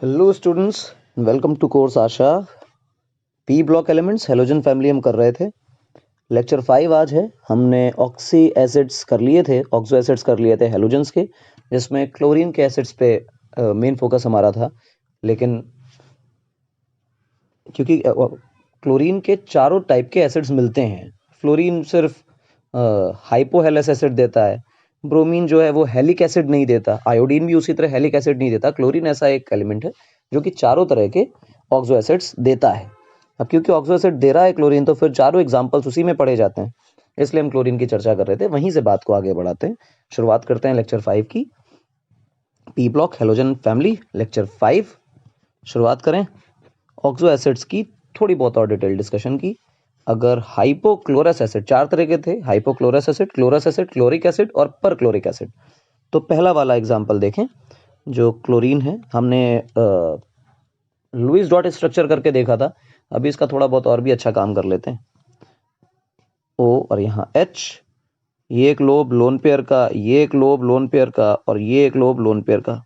Hello students, welcome to course Asha. P block elements halogen family हम कर रहे थे। लेक्चर 5 आज है। हमने ऑक्सी एसिड्स कर लिए थे, ऑक्सो एसिड्स कर लिए थे हेलोजन्स के, जिसमें क्लोरीन के एसिड्स पे मेन फोकस हमारा था। लेकिन क्योंकि क्लोरीन के चारों टाइप के एसिड्स मिलते हैं, फ्लोरीन सिर्फ हाइपोहेलस एसिड देता है, ब्रोमीन जो है वो हेलिक एसिड नहीं देता, आयोडीन भी उसी तरह हेलिक एसिड नहीं देता। क्लोरीन ऐसा एक एलिमेंट है जो कि चारों तरह के ऑक्सो एसिड्स देता है। अब क्योंकि ऑक्सो एसिड दे रहा है क्लोरीन, तो फिर चारों एग्जाम्पल्स उसी में पढ़े जाते हैं, इसलिए हम क्लोरीन की चर्चा कर रहे थे। वहीं से बात को आगे बढ़ाते हैं, शुरुआत करते हैं लेक्चर 5 की। P block halogen family lecture 5 शुरुआत करें। ऑक्सो एसिड्स की थोड़ी बहुत और डिटेल डिस्कशन की। अगर हाइपोक्लोरस एसिड, चार तरह के थे, hypochlorous acid, chlorous acid, chloric acid और परक्लोरिक एसिड। तो पहला वाला एग्जांपल देखें, जो क्लोरीन है, हमने लुईस डॉट स्ट्रक्चर करके देखा था। अभी इसका थोड़ा बहुत और भी अच्छा काम कर लेते हैं। ओ और यहाँ H, ये एक लोब लोन पेयर का, ये एक लोब लोन पेयर का और ये एक लोब लोन पेयर का।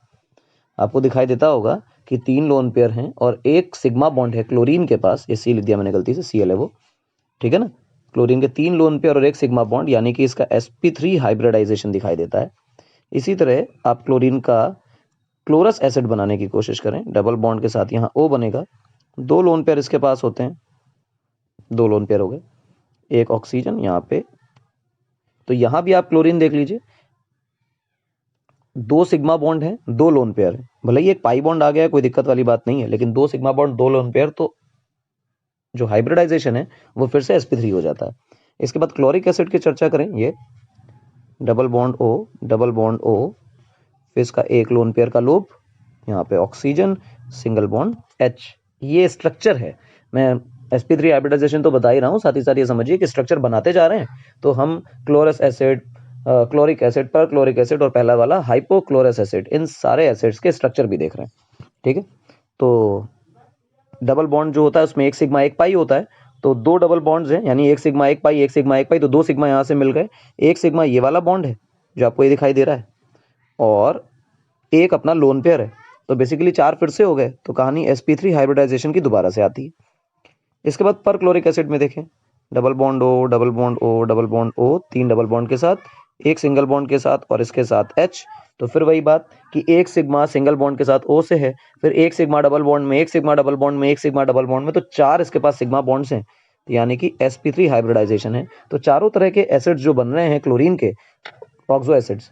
आपको दिखाई देता होगा कि 3 लोन पेयर हैं और एक सिग्मा बॉन्ड है क्लोरीन के पास। ये सी लिख दिया मैंने गलती से, Cl है वो, ठीक है ना। क्लोरीन के 3 लोन पेयर और एक सिग्मा बॉन्ड, यानी कि इसका sp3 हाइब्रिडाइजेशन दिखाई देता है। इसी तरह आप क्लोरीन का क्लोरस एसिड बनाने की कोशिश करें, डबल बॉन्ड के साथ यहाँ O बनेगा। 2 लोन पेयर इसके पास होते हैं, 2 लोन पेयर हो गए, एक ऑक्सीजन यहाँ पे। तो यहाँ भी आप क्लोरीन देख लीजिए, 2 सिग्मा बॉन्ड है, 2 लोन पेयर है। भले ही एक पाई बॉन्ड आ गया है, कोई दिक्कत वाली बात नहीं है, लेकिन 2 सिग्मा बॉन्ड 2 लोन पेयर, तो जो हाइब्रिडाइजेशन है वो फिर से sp3 हो जाता है। इसके बाद क्लोरिक एसिड की चर्चा करें, ये double bond O, double bond O, फिर इसका एक लोन पेयर का लोब, यहाँ पे ऑक्सीजन, सिंगल बॉन्ड H। ये स्ट्रक्चर है। मैं sp3 हाइब्रिडाइजेशन तो बता ही रहा हूँ, साथ ही साथ ये समझिए कि स्ट्रक्चर बनाते जा रहे हैं। तो हम क्लोरस एसिड, क्लोरिक एसिड, पर क्लोरिक एसिड और पहला वाला हाइपोक्लोरस एसिड, इन सारे एसिड्स के स्ट्रक्चर भी देख रहे हैं, ठीक है। तो डबल बॉन्ड जो होता है उसमें एक सिग्मा एक पाई होता है। तो 2 डबल बॉन्ड्स हैं, यानी एक सिग्मा एक पाई, एक सिग्मा एक पाई, तो 2 सिग्मा यहाँ से मिल गए। एक सिग्मा ये वाला बॉन्ड है जो आपको ये दिखाई दे रहा है, और एक अपना लोन पेयर है। तो बेसिकली 4 फिर से हो गए। तो कहानी sp3 हाइब्रिडाइजेशन की दोबारा से आती है। इसके बाद पर क्लोरिक एसिड में देखें, double bond O, double bond O, double bond O, 3 double bond के साथ, एक सिंगल बॉन्ड के साथ और इसके साथ H। तो फिर वही बात कि एक सिग्मा सिंगल बॉन्ड के साथ O से है, फिर एक सिग्मा डबल बॉन्ड में, एक सिग्मा डबल बॉन्ड में, एक सिग्मा डबल बॉन्ड में, तो 4 इसके पास सिग्मा बॉन्ड्स हैं, यानी कि sp3 हाइब्रिडाइजेशन है। तो चारों तरह के एसिड्स जो बन रहे हैं क्लोरीन के, oxo acids,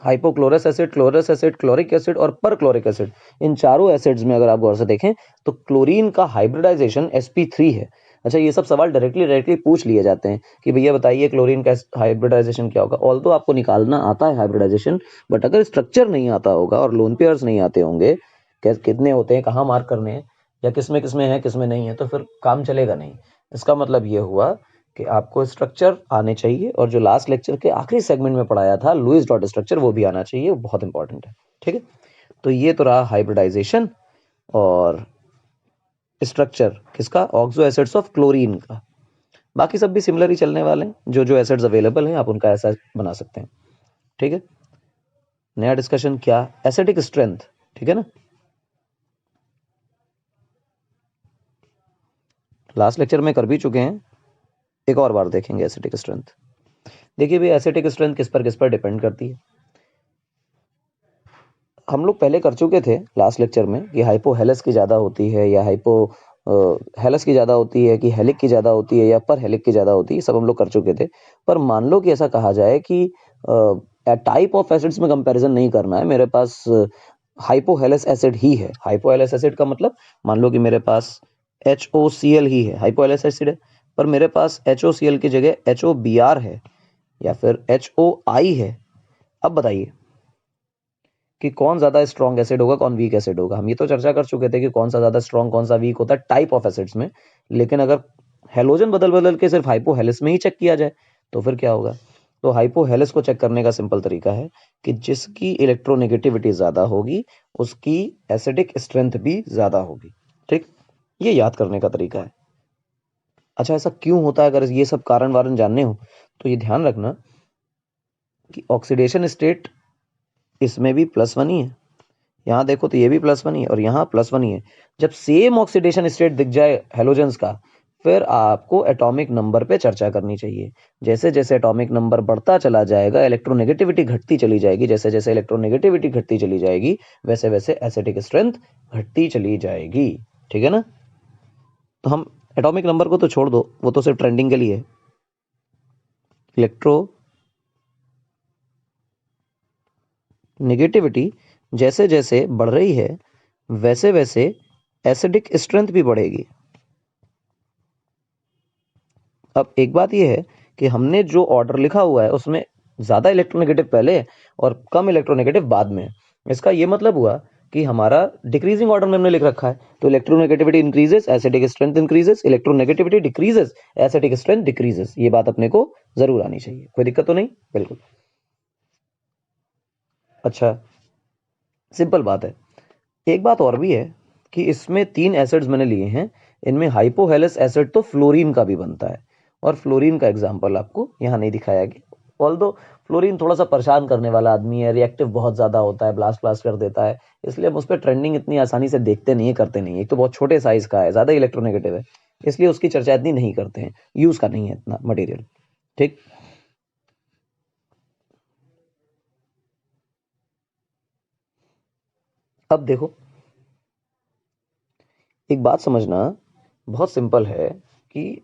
hypochlorous acid, chlorous acid, chloric acid और परक्लोरिक एसिड, इन चारों एसिड्स में अगर आप गौर से देखें तो क्लोरीन का हाइब्रिडाइजेशन sp3 है। अच्छा, ये सब सवाल डायरेक्टली पूछ लिए जाते हैं कि भैया बताइए क्लोरीन का हाइब्रिडाइजेशन क्या होगा। ऑल्दो आपको निकालना आता है हाइब्रिडाइजेशन, बट अगर स्ट्रक्चर नहीं आता होगा और लोन पेयर्स नहीं आते होंगे, कितने होते हैं, कहाँ मार्क करने हैं, या किसमें है किसमें नहीं है, तो फिर काम चलेगा नहीं। इसका मतलब ये हुआ कि आपको स्ट्रक्चर आने चाहिए, और जो लास्ट लेक्चर के आखिरी सेगमेंट में पढ़ाया था लुईस डॉट स्ट्रक्चर, वो भी आना चाहिए, वो बहुत इंपॉर्टेंट है, ठीक है। तो ये तो रहा हाइब्रिडाइजेशन और स्ट्रक्चर किसका, ऑक्सो एसिड्स ऑफ क्लोरीन का। बाकी सब भी सिमिलर ही चलने वाले हैं, जो जो एसिड्स अवेलेबल हैं आप उनका ऐसा बना सकते हैं, ठीक है। नया डिस्कशन क्या, एसिडिक स्ट्रेंथ, ठीक है ना। लास्ट लेक्चर में कर भी चुके हैं, एक और बार देखेंगे एसिडिक स्ट्रेंथ। देखिए भाई, एसिडिक स्ट्रेंथ किस पर डिपेंड करती है। हम लोग पहले कर चुके थे लास्ट लेक्चर में कि हाइपोहेलस की ज़्यादा होती है या हाइपो हेलस की ज़्यादा होती है, कि हेलिक की ज़्यादा होती है या पर हेलिक की ज़्यादा होती है, सब हम लोग कर चुके थे। पर मान लो कि ऐसा कहा जाए कि टाइप ऑफ एसिड्स में कंपैरिजन नहीं करना है, मेरे पास हाइपोहेलस एसिड ही है। हाइपोहेलस एसिड का मतलब, मान लो कि मेरे पास HOCl ही है, हाइपोहेलस एसिड है, पर मेरे पास HOCl की जगह HOBr है या फिर HOI है। अब बताइए कि कौन ज्यादा स्ट्रॉन्ग एसिड होगा, कौन वीक एसिड होगा। हम ये तो चर्चा कर चुके थे कि कौन सा ज्यादा स्ट्रॉन्ग कौन सा वीक होता है टाइप ऑफ एसिड्स में। लेकिन अगर हेलोजन बदल बदल के सिर्फ हाइपोहेलिस में ही चेक किया जाए तो फिर क्या होगा। तो हाइपोहेलिस को चेक करने का सिंपल तरीका है कि जिसकी इलेक्ट्रोनेगेटिविटी ज्यादा होगी उसकी एसिडिक स्ट्रेंथ भी ज्यादा होगी, ठीक। ये याद करने का तरीका है। अच्छा, ऐसा क्यों होता है, अगर ये सब कारण वारण जानने हो तो ये ध्यान रखना कि ऑक्सीडेशन स्टेट इसमें भी +1 ही है, यहाँ देखो तो ये भी +1 ही है और यहाँ +1 ही है। जब सेम ऑक्सीडेशन स्टेट दिख जाए हेलोजेंस का, फिर आपको एटॉमिक नंबर पे चर्चा करनी चाहिए। जैसे जैसे एटॉमिक नंबर बढ़ता चला जाएगा, इलेक्ट्रोनेगेटिविटी घटती चली जाएगी। जैसे जैसे इलेक्ट्रोनेगेटिविटी घटती चली जाएगी, वैसे वैसे एसिडिक स्ट्रेंथ घटती चली जाएगी। ठीक है ना? तो हम एटॉमिक नंबर को तो छोड़ दो, वो तो सिर्फ ट्रेंडिंग के लिए है। इलेक्ट्रो नेगेटिविटी जैसे जैसे बढ़ रही है, वैसे वैसे एसिडिक स्ट्रेंथ भी बढ़ेगी। अब एक बात यह है कि हमने जो ऑर्डर लिखा हुआ है उसमें ज्यादा इलेक्ट्रोनेगेटिव पहले और कम इलेक्ट्रोनेगेटिव बाद में। इसका यह मतलब हुआ कि हमारा डिक्रीजिंग ऑर्डर में हमने लिख रखा है, तो electronegativity increases, acidic strength increases, electronegativity decreases, acidic strength decreases. ये बात अपने को जरूर आनी चाहिए। कोई दिक्कत तो नहीं? बिल्कुल। अच्छा, सिंपल बात है। एक बात और भी है कि इसमें 3 एसिड्स मैंने लिए हैं, इनमें हाइपोहेलस एसिड तो फ्लोरीन का भी बनता है, और फ्लोरीन का एग्जांपल आपको यहाँ नहीं दिखाया गया। ऑल्दो फ्लोरीन थोड़ा सा परेशान करने वाला आदमी है, रिएक्टिव बहुत ज्यादा होता है, ब्लास्ट ब्लास्ट कर देता है, इसलिए हम उस पर ट्रेंडिंग इतनी आसानी से देखते नहीं है, करते नहीं है। एक तो बहुत छोटे साइज का है, ज्यादा इलेक्ट्रोनेगेटिव है, इसलिए उसकी चर्चा इतनी नहीं करते हैं, यूज का नहीं है इतना मटेरियल। ठीक। अब देखो, एक बात समझना बहुत सिंपल है कि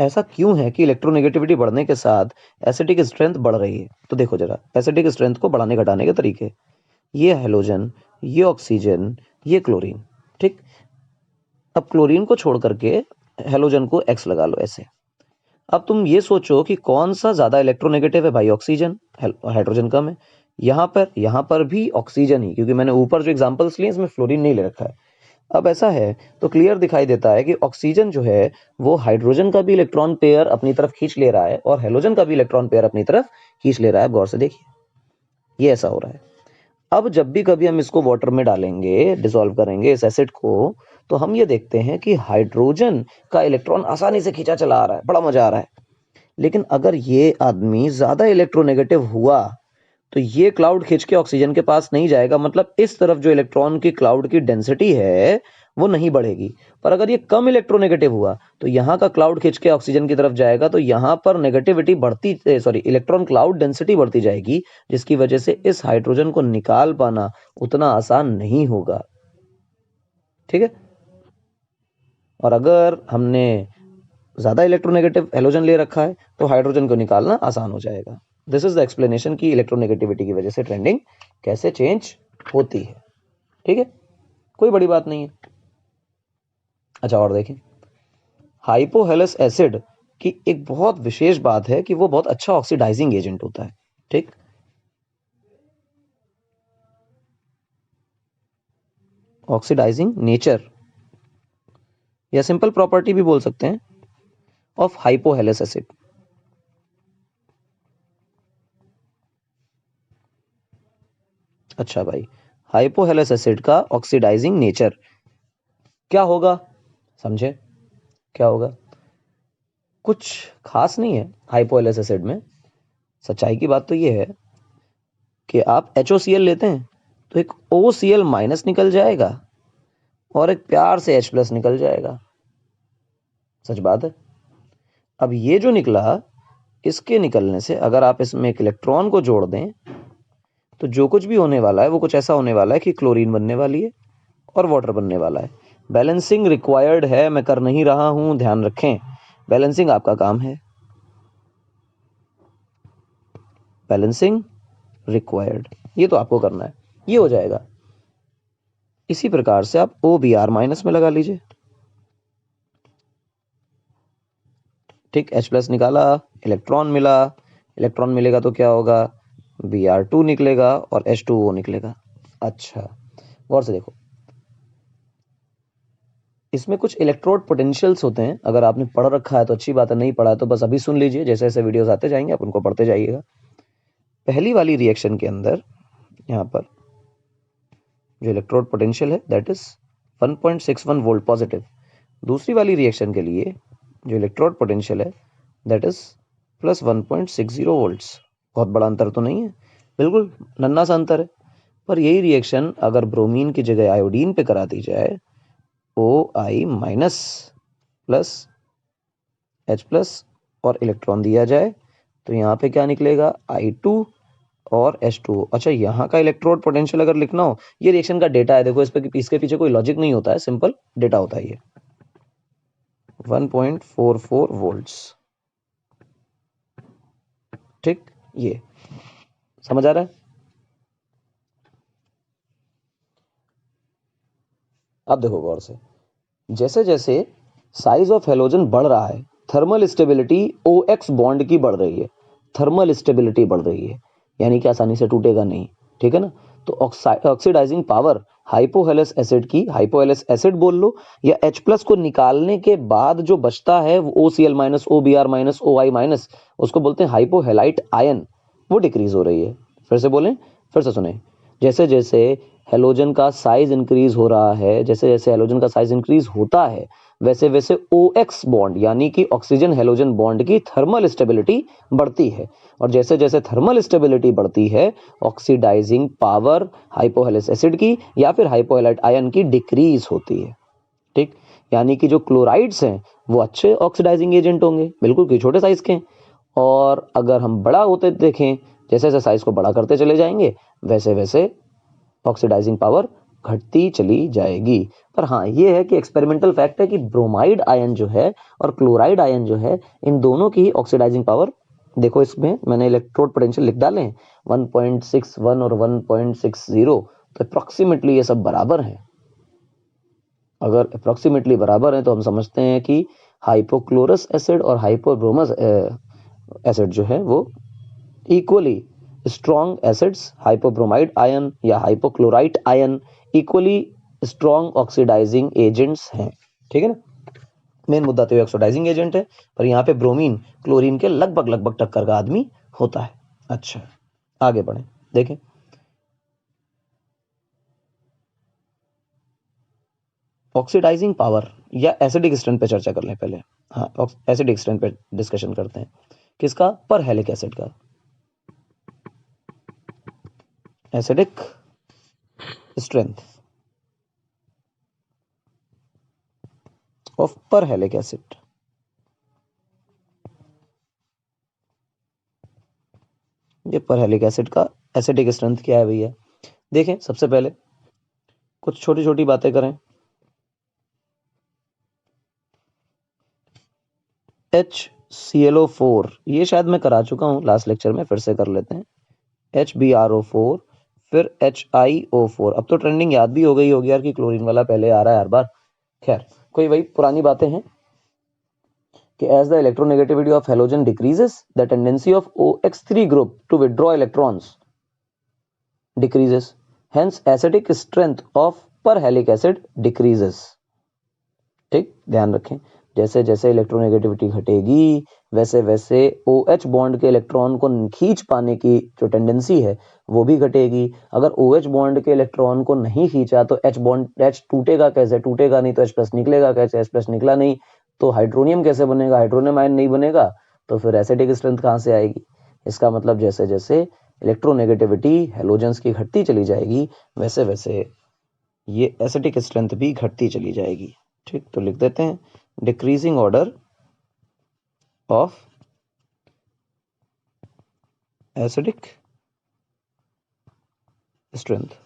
ऐसा क्यों है कि इलेक्ट्रोनेगेटिविटी बढ़ने के साथ एसिडिक स्ट्रेंथ बढ़ रही है। तो देखो जरा एसिडिक स्ट्रेंथ को बढ़ाने घटाने के तरीके, ये हेलोजन, ये ऑक्सीजन, ये क्लोरीन। ठीक। अब क्लोरीन को छोड़ करके हेलोजन को एक्स लगा लो ऐसे। अब तुम ये सोचो कि कौन सा ज्यादा इलेक्ट्रोनेगेटिव है भाई? ऑक्सीजन, हाइड्रोजन कम है। यहाँ पर भी ऑक्सीजन ही, क्योंकि मैंने ऊपर जो एग्जांपल्स लिए इसमें फ्लोरीन नहीं ले रखा है। अब ऐसा है तो क्लियर दिखाई देता है कि ऑक्सीजन जो है वो हाइड्रोजन का भी इलेक्ट्रॉन पेयर अपनी तरफ खींच ले रहा है और हेलोजन का भी इलेक्ट्रॉन पेयर अपनी तरफ खींच ले रहा है। गौर से देखिए, ये ऐसा हो रहा है। अब जब भी कभी हम इसको वाटर में डालेंगे, डिसॉल्व करेंगे इस एसिड को, तो हम ये देखते हैं कि हाइड्रोजन का इलेक्ट्रॉन आसानी से खींचा चला आ रहा है, बड़ा मजा आ रहा है। लेकिन अगर ये आदमी ज्यादा इलेक्ट्रोनेगेटिव हुआ तो ये क्लाउड खींच के ऑक्सीजन के पास नहीं जाएगा, मतलब इस तरफ जो इलेक्ट्रॉन की क्लाउड की डेंसिटी है वो नहीं बढ़ेगी। पर अगर ये कम इलेक्ट्रोनेगेटिव हुआ तो यहाँ का क्लाउड खींच के ऑक्सीजन की तरफ जाएगा, तो यहाँ पर नेगेटिविटी बढ़ती, सॉरी, इलेक्ट्रॉन क्लाउड डेंसिटी बढ़ती जाएगी, जिसकी वजह से इस हाइड्रोजन को निकाल पाना उतना आसान नहीं होगा। ठीक है। और अगर हमने ज्यादा इलेक्ट्रोनेगेटिव हेलोजन ले रखा है तो हाइड्रोजन को निकालना आसान हो जाएगा। दिस इज द एक्सप्लेनेशन की इलेक्ट्रोनेगेटिविटी की वजह से ट्रेंडिंग कैसे चेंज होती है। ठीक है, कोई बड़ी बात नहीं है। अच्छा, और देखें, हाइपोहेलस एसिड की एक बहुत विशेष बात है कि वो बहुत अच्छा ऑक्सीडाइजिंग एजेंट होता है। ठीक। ऑक्सीडाइजिंग नेचर या सिंपल प्रॉपर्टी भी बोल सकते हैं ऑफ हाइपोहेलस एसिड। अच्छा भाई, हाइपोहेलस एसिड का ऑक्सीडाइजिंग नेचर क्या होगा? समझे क्या होगा? कुछ खास नहीं है हाइपोहेलस एसिड में। सच्चाई की बात तो ये है कि आप HOCl लेते हैं तो एक OCl माइनस निकल जाएगा और एक प्यार से H प्लस निकल जाएगा। सच बात है। अब ये जो निकला, इसके निकलने से अगर आप इसमें एक इलेक्ट्रॉन को जोड़ दें तो जो कुछ भी होने वाला है वो कुछ ऐसा होने वाला है कि क्लोरीन बनने वाली है और वाटर बनने वाला है। बैलेंसिंग रिक्वायर्ड है, मैं कर नहीं रहा हूं, ध्यान रखें। बैलेंसिंग आपका काम है, बैलेंसिंग रिक्वायर्ड, ये तो आपको करना है, ये हो जाएगा। इसी प्रकार से आप OBr माइनस में लगा लीजिए। ठीक, H प्लस निकाला, इलेक्ट्रॉन मिला, इलेक्ट्रॉन मिलेगा तो क्या होगा? Br2 निकलेगा और H2O निकलेगा। अच्छा, गौर से देखो, इसमें कुछ इलेक्ट्रोड पोटेंशियल्स होते हैं। अगर आपने पढ़ रखा है तो अच्छी बात है, नहीं पढ़ा है तो बस अभी सुन लीजिए, जैसे जैसे वीडियोस आते जाएंगे आप उनको पढ़ते जाइएगा। पहली वाली रिएक्शन के अंदर यहाँ पर जो इलेक्ट्रोड पोटेंशियल है दैट इज 1.61 वोल्ट पॉजिटिव। दूसरी वाली रिएक्शन के लिए जो इलेक्ट्रोड पोटेंशियल है दैट इज प्लस 1.60 वोल्ट्स। बहुत बड़ा अंतर तो नहीं है, बिल्कुल नन्हा सा अंतर है, पर यही रिएक्शन अगर ब्रोमीन की जगह आयोडीन पे करा दी जाए, OI माइनस प्लस H+ और इलेक्ट्रॉन दिया जाए, तो यहाँ पे क्या निकलेगा, I2 और H2O। अच्छा, यहाँ का इलेक्ट्रोड पोटेंशियल अगर लिखना हो, ये रिएक्शन का डेटा है, देखो इसके पीछे कोई लॉजिक नहीं होता है, सिंपल डेटा होता है ये 1.44 वोल्ट्स। ठीक, ये समझ आ रहा है। अब देखो गौर से, जैसे जैसे साइज ऑफ हेलोजन बढ़ रहा है, थर्मल स्टेबिलिटी OX बॉन्ड की बढ़ रही है, थर्मल स्टेबिलिटी बढ़ रही है, यानी कि आसानी से टूटेगा नहीं, ठीक है ना। तो ऑक्सीडाइजिंग पावर हाइपोहेलस एसिड की, हाइपोहेलस एसिड बोल लो, या H+ को निकालने के बाद जो बचता है वो OCl minus, OBr minus, OI minus, उसको बोलते हैं हाइपोहेलाइट आयन, वो डिक्रीज हो रही है। फिर से बोलें, फिर से सुने, जैसे जैसे हेलोजन का साइज इंक्रीज हो रहा है, जैसे जैसे हेलोजन का साइज इंक्रीज होता है, वैसे वैसे OX बॉन्ड यानी कि ऑक्सीजन हेलोजन बॉन्ड की थर्मल स्टेबिलिटी बढ़ती है, और जैसे जैसे थर्मल स्टेबिलिटी बढ़ती है, ऑक्सीडाइजिंग पावर हाइपोहेलस एसिड की या फिर हाइपोहेलाइट आयन की डिक्रीज होती है। ठीक, यानी कि जो क्लोराइड्स हैं वो अच्छे ऑक्सीडाइजिंग एजेंट होंगे, बिल्कुल कि छोटे साइज के, और अगर हम बड़ा होते देखें, जैसे जैसे साइज को बड़ा करते चले जाएंगे, वैसे वैसे ऑक्सीडाइजिंग पावर घटती चली जाएगी। पर हाँ, ये है कि एक्सपेरिमेंटल फैक्ट है कि ब्रोमाइड आयन जो है और क्लोराइड आयन जो है, इन दोनों की ऑक्सीडाइजिंग पावर, देखो इसमें मैंने इलेक्ट्रोड पोटेंशियल लिख डाले हैं 1.61 और 1.60, तो अप्रोक्सीमेटली ये सब बराबर हैं। अगर अप्रोक्सीमेटली बराबर हैं तो हम समझते हैं कि हाइपोक्लोरस एसिड और हाइपोब्रोमस एसिड जो है वो equally strong acids, hypobromide ion या hypochlorite ion equally strong oxidizing agents हैं। ठीक है ना, मेन मुद्दा तो ऑक्सीडाइजिंग एजेंट है, पर यहाँ पे ब्रोमीन क्लोरीन के लगभग लगभग टक्कर का आदमी होता है। अच्छा, आगे बढ़े, देखें ऑक्सीडाइजिंग पावर या एसिडिक स्ट्रेंथ पे चर्चा कर लें पहले। हाँ, एसिडिक स्ट्रेंथ पे डिस्कशन करते हैं, किसका, पर हेलिक एसिड का, एसिडिक स्ट्रेंथ ऑफ पर हेलिक एसिड। ये पर हेलिक एसिड का एसिडिक स्ट्रेंथ क्या है भैया, देखें सबसे पहले कुछ छोटी छोटी बातें करें। HClO4, ये शायद मैं करा चुका हूं लास्ट लेक्चर में, फिर से कर लेते हैं। HbRO4, फिर HiO4। अब तो ट्रेंडिंग याद भी हो गई होगी यार कि क्लोरीन वाला पहले आ रहा है हर बार। खैर, कोई वही पुरानी बातें हैं कि as the electronegativity of halogen decreases, the tendency of OX3 group to withdraw electrons decreases. Hence, acidic strength of perhalic acid decreases. ठीक, ध्यान रखें, जैसे जैसे इलेक्ट्रोनेगेटिविटी घटेगी, वैसे वैसे OH बॉन्ड के इलेक्ट्रॉन को खींच पाने की जो टेंडेंसी है वो भी घटेगी। अगर OH बॉन्ड के इलेक्ट्रॉन को नहीं खींचा तो H टूटेगा कैसे, टूटेगा नहीं तो H+ निकलेगा कैसे, H+ निकला नहीं तो हाइड्रोनियम कैसे बनेगा, हाइड्रोनियम आयन नहीं बनेगा, तो फिर एसिडिक स्ट्रेंथ कहाँ से आएगी। इसका मतलब जैसे जैसे इलेक्ट्रोनेगेटिविटी हेलोजेंस की घटती चली जाएगी, वैसे वैसे ये एसिडिक स्ट्रेंथ भी घटती चली जाएगी। ठीक, तो लिख देते हैं decreasing order of acidic strength.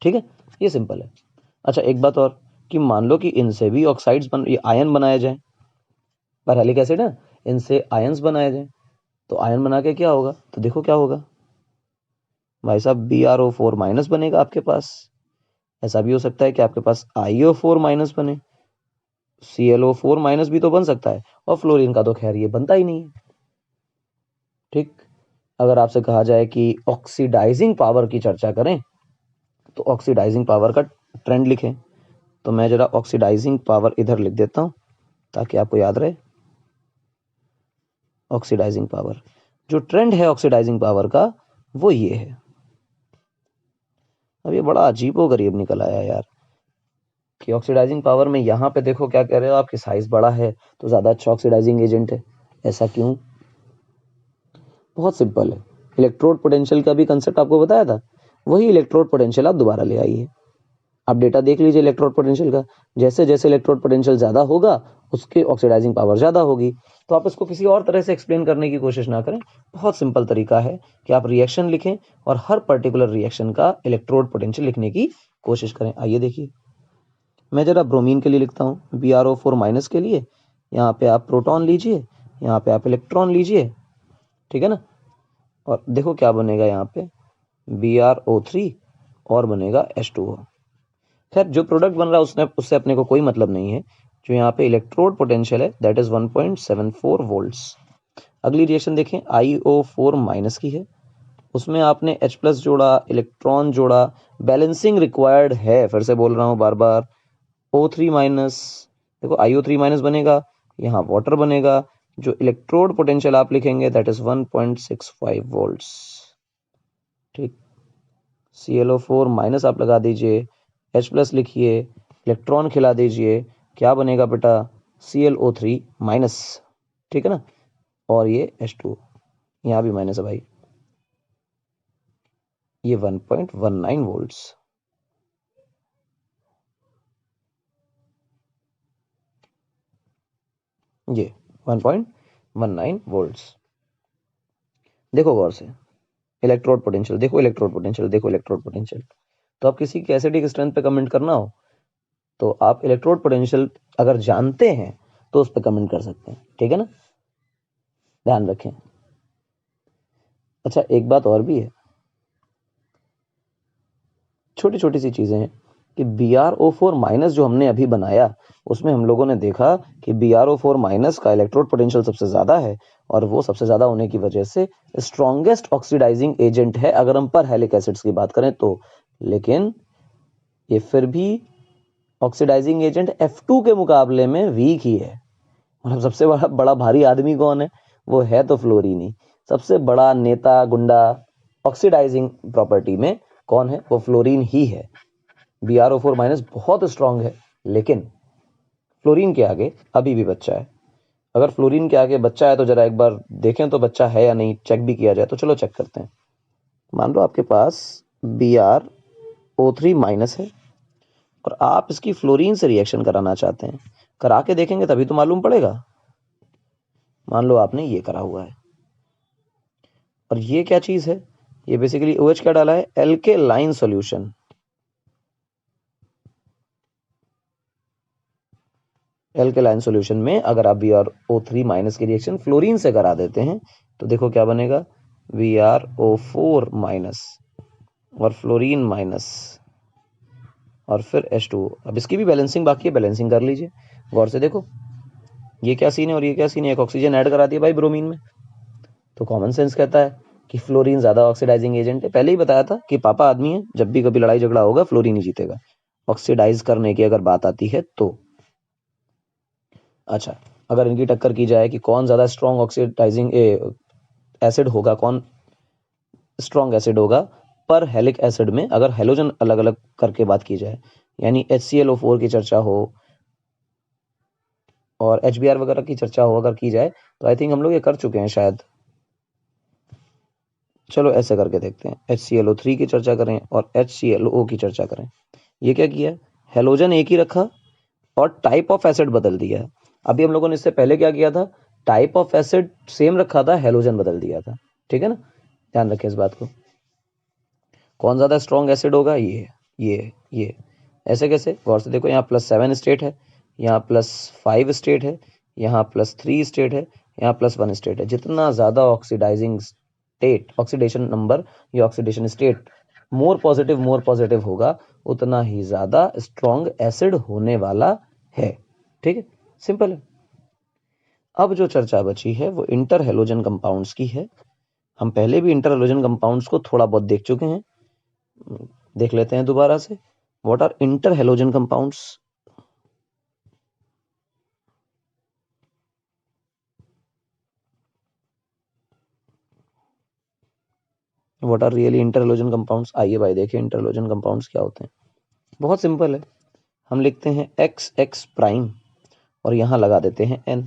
ठीक है, ये सिंपल है। अच्छा, एक बात और कि मान लो कि इनसे भी ऑक्साइड्स ये आयन बनाए जाए, परहैलिक एसिड है, इनसे आयन्स बनाए जाए, तो आयन बना के क्या होगा, तो देखो क्या होगा भाई साहब, BrO4 माइनस बनेगा आपके पास। ऐसा भी हो सकता है कि आपके पास IO4 माइनस बने, ClO4 माइनस भी तो बन सकता है, और फ्लोरीन का तो खैर ये बनता ही नहीं है। ठीक, अगर आपसे कहा जाए कि ऑक्सीडाइजिंग पावर की चर्चा करें, तो ऑक्सीडाइजिंग पावर का ट्रेंड लिखें, तो मैं जरा ऑक्सीडाइजिंग पावर इधर लिख देता हूं ताकि आपको याद रहे। ऑक्सीडाइजिंग पावर, जो ट्रेंड है ऑक्सीडाइजिंग पावर का वो ये है। अब ये बड़ा अजीबो गरीब निकल आया यार कि ऑक्सीडाइजिंग पावर में यहाँ पे देखो क्या कह रहे हो, आपकी साइज बड़ा है तो ज्यादा अच्छा ऑक्सीडाइजिंग एजेंट है। ऐसा क्यों, बहुत सिंपल है। इलेक्ट्रोड पोटेंशियल का भी कंसेप्ट आपको बताया था, वही इलेक्ट्रोड पोटेंशियल आप दोबारा ले आइए। आप डेटा देख लीजिए इलेक्ट्रोड पोटेंशियल का, जैसे जैसे इलेक्ट्रोड पोटेंशियल ज्यादा होगा उसकी ऑक्सीडाइजिंग पावर ज्यादा होगी। तो आप इसको किसी और तरह से एक्सप्लेन करने की कोशिश ना करें, बहुत सिंपल तरीका है कि आप रिएक्शन लिखें और हर पर्टिकुलर रिएक्शन का इलेक्ट्रोड पोटेंशियल लिखने की कोशिश करें। आइए देखिए, मैं जरा ब्रोमीन के लिए लिखता हूँ, BrO4- के लिए यहाँ पे आप प्रोटॉन लीजिए, यहाँ पे आप इलेक्ट्रॉन लीजिए, ठीक है ना, और देखो क्या बनेगा यहाँ पे BrO3 और बनेगा H2O। खैर जो प्रोडक्ट बन रहा है उससे अपने को कोई मतलब नहीं है, जो यहाँ पे इलेक्ट्रोड पोटेंशियल है दैट इज 1.74 वोल्ट्स। अगली रिएक्शन देखें, IO4- की है, उसमें आपने H+ जोड़ा, इलेक्ट्रॉन जोड़ा, बैलेंसिंग रिक्वायर्ड है, फिर से बोल रहा हूँ बार बार, O3-, देखो IO3- बनेगा, यहाँ वाटर बनेगा, जो इलेक्ट्रोड पोटेंशियल आप लिखेंगे दैट इज 1.65 वोल्ट्स। ठीक, ClO4- आप लगा दीजिए, H+ लिखिए, इलेक्ट्रॉन खिला दीजिए, क्या बनेगा बेटा ClO3-, ठीक है ना, और ये H2, यहाँ भी माइनस है भाई, ये 1.19 वोल्ट्स। ये 1.19 वोल्ट्स। देखो गौर से, इलेक्ट्रोड पोटेंशियल देखो, इलेक्ट्रोड पोटेंशियल देखो, इलेक्ट्रोड पोटेंशियल। तो आप किसी की एसिडिक स्ट्रेंथ पे कमेंट करना हो तो आप इलेक्ट्रोड पोटेंशियल अगर जानते हैं तो उस पर कमेंट कर सकते हैं, ठीक है ना, ध्यान रखें। अच्छा एक बात और भी है, छोटी छोटी सी चीजें हैं कि BrO4- जो हमने अभी बनाया उसमें हम लोगों ने देखा कि BrO4- का इलेक्ट्रोड पोटेंशियल सबसे ज्यादा है, और वो सबसे ज्यादा होने की वजह से स्ट्रॉन्गेस्ट ऑक्सीडाइजिंग एजेंट है अगर हम पर हेलिक एसिड्स की बात करें तो। लेकिन ये फिर भी ऑक्सीडाइजिंग एजेंट F2 के मुकाबले में वीक ही है। मतलब सबसे बड़ा बड़ा भारी आदमी कौन है, वो है तो फ्लोरीन ही। सबसे बड़ा नेता गुंडा ऑक्सीडाइजिंग प्रॉपर्टी में कौन है, वो फ्लोरीन ही है। BrO4- बहुत स्ट्रांग है, लेकिन फ्लोरीन के आगे अभी भी बच्चा है। अगर फ्लोरीन के आगे बच्चा है तो जरा एक बार देखें तो बच्चा है या नहीं, चेक भी किया जाए, तो चलो चेक करते हैं। मान लो आपके पास BrO3- है और आप इसकी फ्लोरीन से रिएक्शन कराना चाहते हैं, करा के देखेंगे तभी तो मालूम पड़ेगा। मान लो आपने ये करा हुआ है, और ये क्या चीज है, ये बेसिकली OH क्या डाला है, एल्केलाइन सॉल्यूशन। एल्केलाइन सॉल्यूशन में अगर आप BrO3- की रिएक्शन फ्लोरीन से करा देते हैं तो देखो क्या बनेगा, BrO4- और फ्लोरीन- और फिर H2O। अब इसकी भी बैलेंसिंग बाकी है, बैलेंसिंग कर लीजिए। गौर से देखो ये क्या सीन है और ये क्या सीन है, एक ऑक्सीजन ऐड करा दिया भाई ब्रोमीन में। तो कॉमन सेंस कहता है कि फ्लोरीन ज्यादा ऑक्सीडाइजिंग एजेंट है। पहले ही बताया था कि पापा आदमी है, जब भी कभी लड़ाई झगड़ा होगा फ्लोरीन ही जीतेगा ऑक्सीडाइज करने की अगर बात आती है तो। अच्छा, अगर इनकी टक्कर की जाए कि कौन ज्यादा स्ट्रॉन्ग ऑक्सीडाइजिंग एसिड होगा, कौन स्ट्रॉन्ग एसिड होगा पर हेलिक एसिड में, अगर हेलोजन अलग अलग करके बात की जाए, यानी HClO4 की चर्चा हो और HBr वगैरह की चर्चा हो अगर की जाए, तो आई थिंक हम लोग ये कर चुके हैं शायद। चलो ऐसे करके देखते हैं, HClO3 की चर्चा करें और HClO की चर्चा करें। ये क्या किया, हेलोजन एक ही रखा और टाइप ऑफ एसिड बदल दिया है। अभी हम लोगों ने इससे पहले क्या किया था, टाइप ऑफ एसिड सेम रखा था, हेलोजन बदल दिया था, ठीक है ना, ध्यान रखें इस बात को। कौन ज्यादा स्ट्रॉन्ग एसिड होगा, ये ऐसे कैसे, गौर से देखो, यहाँ +7 स्टेट है, यहाँ +5 स्टेट है, यहाँ +3 स्टेट है, यहाँ +1 स्टेट है। जितना ज्यादा ऑक्सीडाइजिंग स्टेट, ऑक्सीडेशन नंबर या ऑक्सीडेशन स्टेट मोर पॉजिटिव होगा, उतना ही ज्यादा स्ट्रॉन्ग एसिड होने वाला है। ठीक है, सिंपल है। अब जो चर्चा बची है वो इंटर हेलोजन कंपाउंड्स की है। हम पहले भी इंटर हेलोजन कंपाउंड्स को थोड़ा बहुत देख चुके हैं, देख लेते हैं दोबारा से। What are inter halogen compounds? What are really inter halogen compounds? आइए भाई देखिए इंटर हेलोजन कंपाउंड्स क्या होते हैं। बहुत सिंपल है, हम लिखते हैं XX प्राइम और यहां लगा देते हैं N।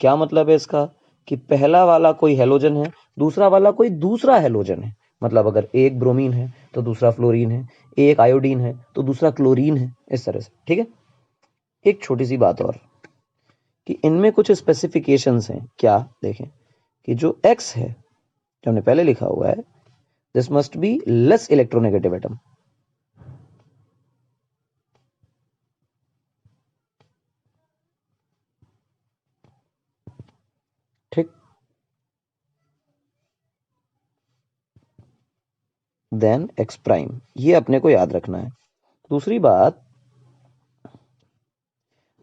क्या मतलब है इसका, कि पहला वाला कोई हेलोजन है, दूसरा वाला कोई दूसरा हेलोजन है। मतलब अगर एक ब्रोमीन है तो दूसरा फ्लोरीन है, एक आयोडीन है तो दूसरा क्लोरीन है, इस तरह से। ठीक है। एक छोटी सी बात और कि इनमें कुछ स्पेसिफिकेशंस हैं। क्या देखें कि जो X है, जो हमने पहले लिखा हुआ है, this must be less electronegative atom. ठीक। देन X प्राइम, ये अपने को याद रखना है। दूसरी बात,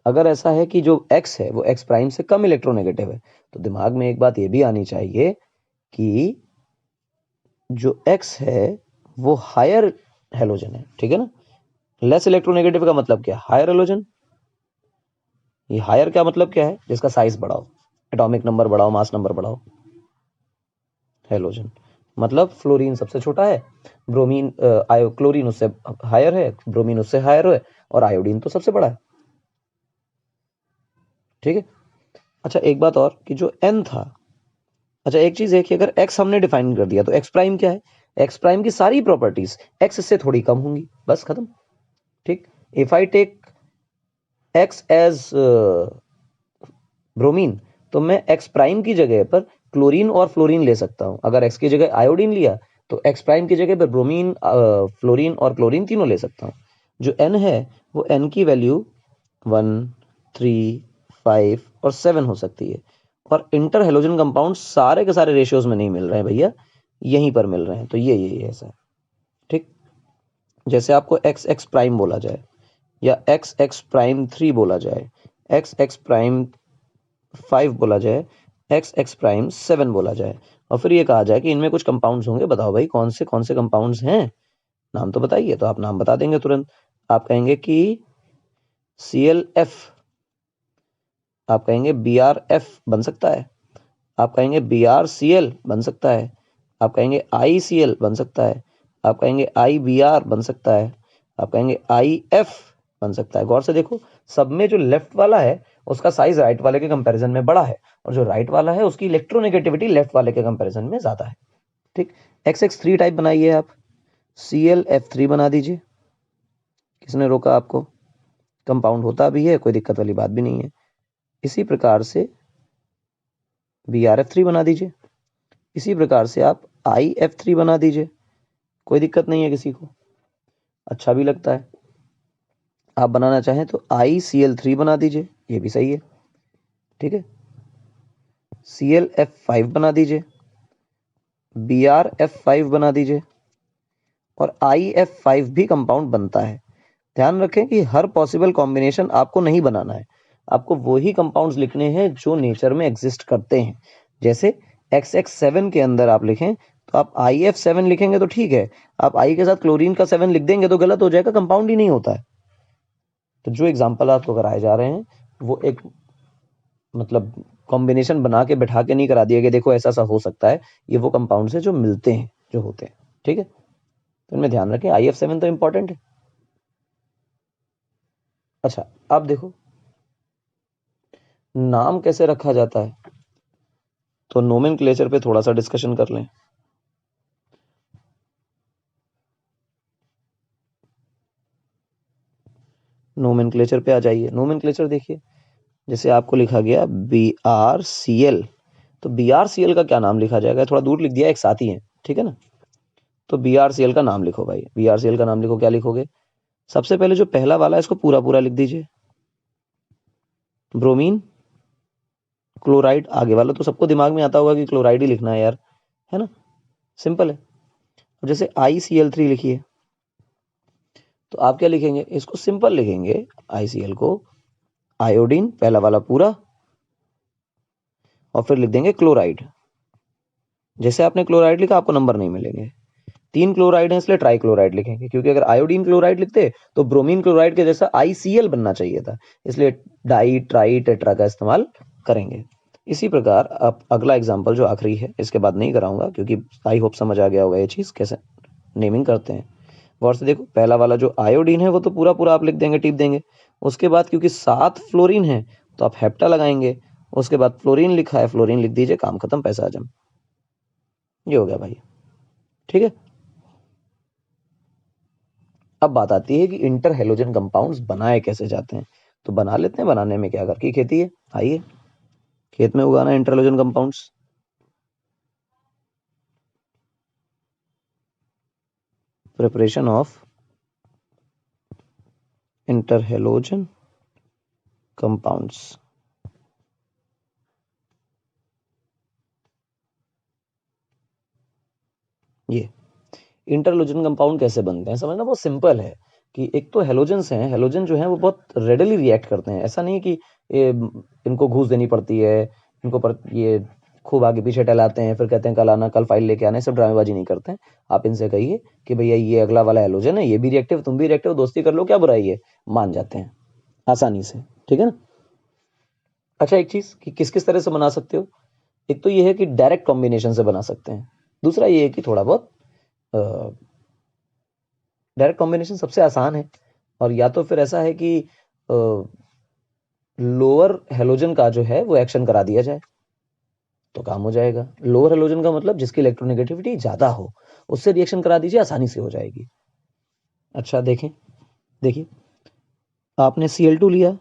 अगर ऐसा है कि जो X है वो X प्राइम से कम इलेक्ट्रोनेगेटिव है, तो दिमाग में एक बात ये भी आनी चाहिए कि जो X है वो हायर हेलोजन है। ठीक है ना। लेस इलेक्ट्रोनेगेटिव का मतलब क्या? Higher halogen. ये हायर का मतलब क्या है? जिसका साइज बढ़ाओ, एटॉमिक नंबर बढ़ाओ, मास नंबर बढ़ाओ। हेलोजन मतलब फ्लोरीन सबसे छोटा है, ब्रोमीन क्लोरीन उससे हायर है, ब्रोमीन उससे हायर है, और आयोडीन तो सबसे बड़ा है। ठीक है। अच्छा एक बात और कि जो N था, अच्छा एक चीज है कि अगर X हमने डिफाइन कर दिया तो X प्राइम क्या है? X प्राइम की सारी प्रॉपर्टीज X से थोड़ी कम होंगी, बस खत्म। ठीक। If I take X as bromine, तो मैं X प्राइम की जगह पर क्लोरीन और फ्लोरीन ले सकता हूं। अगर X की जगह आयोडीन लिया तो X प्राइम की जगह पर ब्रोमीन, फ्लोरीन और क्लोरीन तीनों ले सकता हूं। जो N है वो N की वैल्यू 1, 3, 5 और 7 हो सकती है। और इंटर हेलोजन कंपाउंड सारे के सारे रेशियोज में नहीं मिल रहे हैं भैया, यहीं पर मिल रहे हैं। तो ये ऐसा है। ठीक। जैसे आपको एक्स एक्स प्राइम बोला जाए, या एक्स एक्स प्राइम 3 बोला जाए, एक्स एक्स प्राइम 5 बोला जाए, एक्स एक्स प्राइम 7 बोला जाए, और फिर ये कहा जाए कि इनमें कुछ कंपाउंड्स होंगे, बताओ भाई कौन से कंपाउंड्स हैं, नाम तो बताइए। तो आप नाम बता देंगे तुरंत। आप कहेंगे कि ClF, आप कहेंगे BrF बन सकता है, आप कहेंगे BrCl बन सकता है, आप कहेंगे ICl बन सकता है, आप कहेंगे IBr बन सकता है, आप कहेंगे IF बन सकता है। गौर से देखो, सब में जो लेफ्ट वाला है उसका साइज राइट वाले के कंपैरिजन में बड़ा है, और जो राइट वाला है उसकी इलेक्ट्रोनेगेटिविटी लेफ्ट वाले के कंपैरिजन में ज्यादा है। ठीक। XX3 टाइप बनाइए आप, ClF3 बना दीजिए। किसने रोका आपको? कंपाउंड होता भी है, कोई दिक्कत वाली बात भी नहीं है। इसी प्रकार से BrF3 बना दीजिए, इसी प्रकार से आप IF3 बना दीजिए, कोई दिक्कत नहीं है किसी को, अच्छा भी लगता है। आप बनाना चाहें तो ICl3 बना दीजिए, ये भी सही है। ठीक है। ClF5 बना दीजिए, BrF5 बना दीजिए, और IF5 भी कंपाउंड बनता है। ध्यान रखें कि हर पॉसिबल कॉम्बिनेशन आपको नहीं बनाना है, आपको वही कंपाउंड्स लिखने हैं जो नेचर में एग्जिस्ट करते हैं। जैसे XX7 के अंदर आप लिखें तो आप IF7 लिखेंगे तो ठीक है, आप I के साथ क्लोरीन का 7 लिख देंगे तो गलत हो जाएगा, कंपाउंड ही नहीं होता है। तो जो एग्जाम्पल आपको कराए जा रहे हैं वो एक मतलब कॉम्बिनेशन बना के बैठा के नहीं करा दिया कि देखो ऐसा सा हो सकता है, ये वो कंपाउंड है जो मिलते हैं, जो होते हैं। ठीक है। तो इनमें ध्यान रखें, IF7 तो इंपॉर्टेंट है। अच्छा अब देखो नाम कैसे रखा जाता है, तो नोमेनक्लेचर पे थोड़ा सा डिस्कशन कर लें। नोमेनक्लेचर पे आ जाइए। नोमेनक्लेचर देखिए, जैसे आपको लिखा गया BrCl, तो BrCl का क्या नाम लिखा जाएगा? थोड़ा दूर लिख दिया, एक साथ ही है। ठीक है ना। तो BrCl का नाम लिखो भाई, BrCl का नाम लिखो। क्या लिखोगे? सबसे पहले जो पहला वाला है इसको पूरा पूरा लिख दीजिए, ब्रोमीन क्लोराइड। आगे वाला तो सबको दिमाग में आता होगा कि क्लोराइड ही लिखना है यार, है ना, सिंपल है। अब जैसे ICl3 लिखिए, तो आप क्या लिखेंगे? इसको सिंपल लिखेंगे, ICl को आयोडीन पहला वाला पूरा, और फिर लिख देंगे क्लोराइड। जैसे आपने क्लोराइड लिखा आपको नंबर नहीं मिलेंगे, 3 क्लोराइड है इसलिए ट्राई क्लोराइड लिखेंगे, क्योंकि अगर आयोडीन क्लोराइड लिखते तो ब्रोमीन क्लोराइड के जैसा ICl बनना चाहिए था, इसलिए डाई ट्राई टेट्रा का इस्तेमाल करेंगे। इसी प्रकार अब अगला एग्जांपल जो आखिरी है, इसके बाद नहीं कराऊंगा क्योंकि आई होप समझ आ गया होगा ये चीज कैसे नेमिंग करते हैं। गौर से देखो, पहला वाला जो आयोडीन है वो तो पूरा पूरा आप लिख देंगे, टिप देंगे। उसके बाद क्योंकि 7 फ्लोरीन है तो आप हेप्टा लगाएंगे, उसके बाद फ्लोरीन लिखा है, फ्लोरीन लिख दीजिए, काम खत्म, पैसा हजम। ये हो गया भाई, ठीक है। अब बात आती है कि इंटर हेलोजन कंपाउंड्स बनाए कैसे जाते हैं। तो बना लेते हैं, बनाने में क्या घर की खेती है, आइए खेत में उगाना inter halogen compounds. Preparation of inter halogen compounds. ये इंटरलोजन कंपाउंड कैसे बनते हैं, समझना बहुत सिंपल है कि एक तो हेलोजन्स हैं, हेलोजन जो हैं वो बहुत रेडली रिएक्ट करते हैं। ऐसा नहीं कि इनको घूस देनी पड़ती है, इनको पर ये खूब आगे पीछे टहलाते हैं, फिर कहते हैं कल आना, कल फाइल लेके आना, सब ड्रामेबाजी नहीं करते हैं। आप इनसे कहिए कि भैया ये अगला वाला हेलोजन है, ये भी रिएक्टिव, तुम भी रिएक्टिव, दोस्ती कर लो, क्या बुराई है, मान जाते हैं आसानी से, ठीक है ना। अच्छा, एक चीज कि किस किस तरह से बना सकते हो, एक तो ये है कि डायरेक्ट कॉम्बिनेशन से बना सकते हैं, दूसरा ये है कि थोड़ा बहुत डायरेक्ट कॉम्बिनेशन सबसे आसान है, और या तो फिर ऐसा है कि लोअर हेलोजन का जो है वो एक्शन करा दिया जाए तो काम हो जाएगा। लोअर हेलोजन का मतलब जिसकी इलेक्ट्रोनेगेटिविटी ज्यादा हो, उससे रिएक्शन करा दीजिए, आसानी से हो जाएगी। अच्छा देखें, देखिए आपने Cl2 लिया,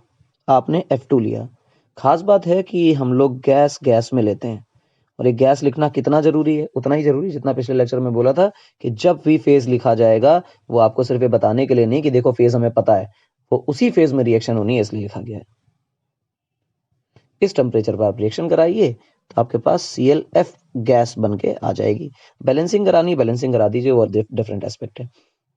आपने F2 लिया। खास बात है कि हम लोग गैस गैस में लेते हैं, और ये गैस लिखना कितना जरूरी है, उतना ही जरूरी जितना पिछले लेक्चर में बोला था कि जब भी फेज लिखा जाएगा वो आपको सिर्फ ये बताने के लिए नहीं कि देखो फेज हमें पता है, वो उसी फेज में रिएक्शन होनी है, इसलिए लिखा गया है। इस टेम्परेचर पर आप रिएक्शन कराइए तो आपके पास ClF गैस बन के आ जाएगी। बैलेंसिंग करानी, बैलेंसिंग करा दीजिए, और डिफरेंट एस्पेक्ट है।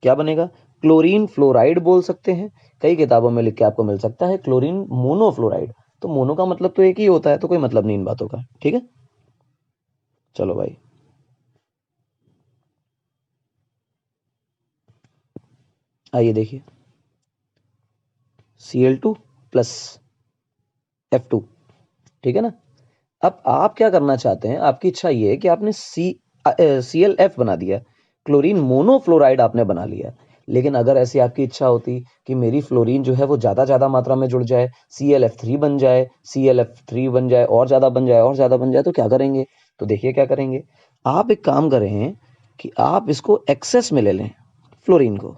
क्या बनेगा, क्लोरीन फ्लोराइड बोल सकते हैं, कई किताबों में लिख के आपको मिल सकता है क्लोरीन मोनोफ्लोराइड। तो मोनो का मतलब तो एक ही होता है, तो कोई मतलब नहीं इन बातों का, ठीक है। चलो भाई, आइए देखिए, Cl2 प्लस F2, ठीक है ना। अब आप क्या करना चाहते हैं, आपकी इच्छा ये है कि आपने ClF बना दिया, क्लोरीन मोनोफ्लोराइड आपने बना लिया। लेकिन अगर ऐसी आपकी इच्छा होती कि मेरी फ्लोरीन जो है वो ज्यादा मात्रा में जुड़ जाए, ClF3 बन जाए, ClF3 बन जाए, और ज्यादा बन जाए, और ज्यादा बन जाए, तो क्या करेंगे, तो देखिए क्या करेंगे। आप एक काम करें कि आप इसको एक्सेस में ले लें, फ्लोरीन को,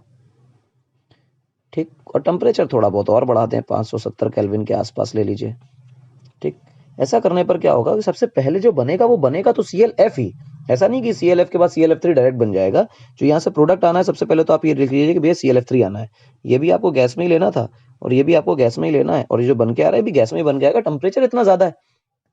ठीक, और टेम्परेचर थोड़ा बहुत और बढ़ा दें, 570 केल्विन के आसपास ले लीजिए, ठीक। ऐसा करने पर क्या होगा कि सबसे पहले जो बनेगा वो बनेगा तो ClF ही, ऐसा नहीं कि ClF के बाद ClF3 डायरेक्ट बन जाएगा। जो यहाँ से प्रोडक्ट आना है सबसे पहले तो आप ये लिख लीजिए कि भैया ClF3 आना है, ये भी आपको गैस में ही लेना था, और ये भी आपको गैस में ही लेना है, और ये जो बन के आ रहा है भी गैस में ही बन के आएगा, टेम्परेचर इतना ज्यादा है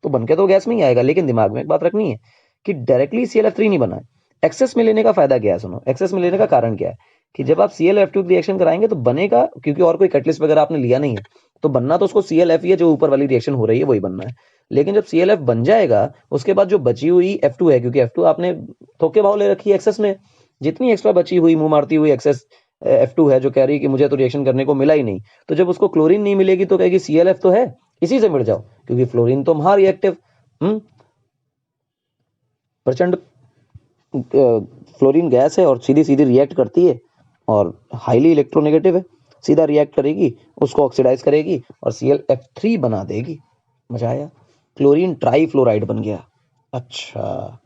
तो बन के तो गैस में ही आएगा। लेकिन दिमाग में एक बात रखनी है कि डायरेक्टली ClF3 नहीं बना है। एक्सेस में लेने का फायदा क्या है, सुनो, एक्सेस में लेने का कारण क्या है कि जब आप ClF2 रिएक्शन कराएंगे तो बनेगा, क्योंकि और कोई कैटलिस्ट वगैरह आपने लिया नहीं है, तो बनना तो उसको ClF ही है, जो ऊपर वाली रिएक्शन हो रही है वही बनना है। लेकिन जब ClF बन जाएगा उसके बाद जो बची हुई F2 है, क्योंकि F2 आपने थोके भाव ले रखी है एक्सेस में, जितनी एक्स्ट्रा बची हुई मुंह मारती हुई एक्सेस F2 है, जो कह रही है कि मुझे तो रिएक्शन करने को मिला ही नहीं, तो जब उसको क्लोरीन नहीं मिलेगी तो कहेगी ClF तो है, इसी से मिट जाओ, क्योंकि फ्लोरीन तो महा रिएक्टिव, प्रचंड फ्लोरीन गैस है और सीधी सीधी रिएक्ट करती है, और हाईली इलेक्ट्रोनेगेटिव है, सीधा रिएक्ट करेगी, उसको ऑक्सीडाइज करेगी और ClF3 बना देगी। मजा आया, क्लोरीन ट्राईफ्लोराइड बन गया। अच्छा,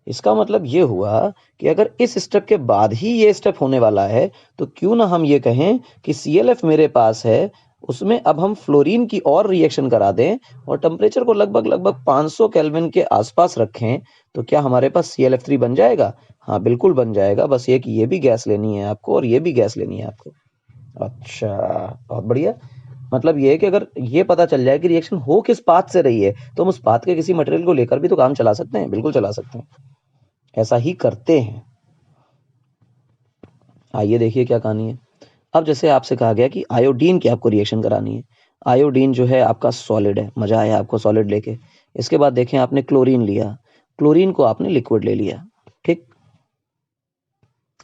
इसका मतलब ये हुआ कि अगर इस स्टेप के बाद ही ये स्टेप होने वाला है तो क्यों ना हम ये कहें कि ClF मेरे पास है, उसमें अब हम फ्लोरीन की और रिएक्शन करा दें और टेम्परेचर को लगभग 500 केल्विन के आसपास रखें, तो क्या हमारे पास ClF3 बन जाएगा। हाँ बिल्कुल बन जाएगा, बस ये कि ये भी गैस लेनी है आपको और ये भी गैस लेनी है आपको। अच्छा, बहुत बढ़िया। मतलब ये है कि अगर ये पता चल जाए कि रिएक्शन हो किस पाथ से रही है तो हम उस पाथ के किसी मटेरियल को लेकर भी तो काम चला सकते हैं, बिल्कुल चला सकते हैं, ऐसा ही करते हैं। आइए देखिए क्या कहानी है। अब जैसे आपसे कहा गया कि आयोडीन की आपको रिएक्शन करानी है, आयोडीन जो है आपका सॉलिड है, मजा आया आपको सॉलिड लेके। इसके बाद देखें आपने क्लोरीन लिया, क्लोरीन को आपने लिक्विड ले लिया, ठीक।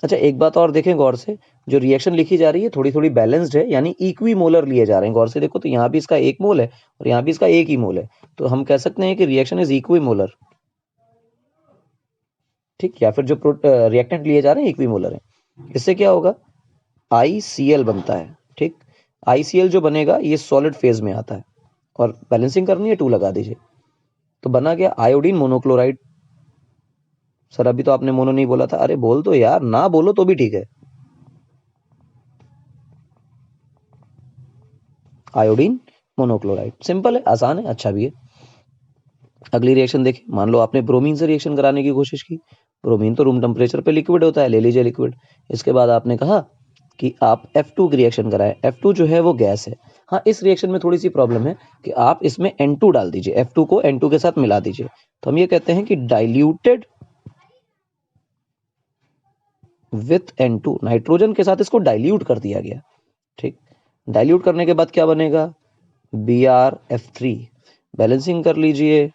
अच्छा, एक बात और देखें गौर से, जो रिएक्शन लिखी जा रही है थोड़ी थोड़ी बैलेंस्ड है, यानी इक्वी मोलर लिए जा रहे हैं। गौर से देखो तो यहाँ भी इसका 1 मोल है और यहाँ भी इसका 1 ही मोल है, तो हम कह सकते हैं कि रिएक्शन इज इक्वी मोलर, ठीक। या फिर जो रिएक्टेंट लिए जा रहे हैं इक्वी मोलर है। इससे क्या होगा, ICl बनता है, ठीक। ICl जो बनेगा ये सॉलिड फेज में आता है, और बैलेंसिंग करनी है 2 लगा दीजिए, तो बना गया आयोडीन मोनोक्लोराइड। सर अभी तो आपने मोनो नहीं बोला था। अरे बोल दो यार, ना बोलो तो भी ठीक है। आयोडीन मोनोक्लोराइड, सिंपल है, आसान है, अच्छा भी है। अगली रिएक्शन देखें, मान लो आपने ब्रोमीन से रिएक्शन कराने की कोशिश की। ब्रोमीन तो रूम टेम्परेचर पे लिक्विड होता है, ले लीजिए लिक्विड। इसके बाद आपने कहा कि आप F2 की रिएक्शन कराएं। F2 जो है वो गैस है। हाँ, इस रिएक्शन में थोड़ी सी प्रॉब्लम है कि आप इसमें N2 डाल दीजिए, F2 को N2 के साथ मिला दीजिए, तो हम ये कहते हैं कि डाइल्यूटेड विथ N2, नाइट्रोजन के साथ इसको डाइल्यूट कर दिया गया। ठीक, डाइल्यूट करने के बाद क्या बनेगा, BrF3। बैलेंसिंग कर लीजिए,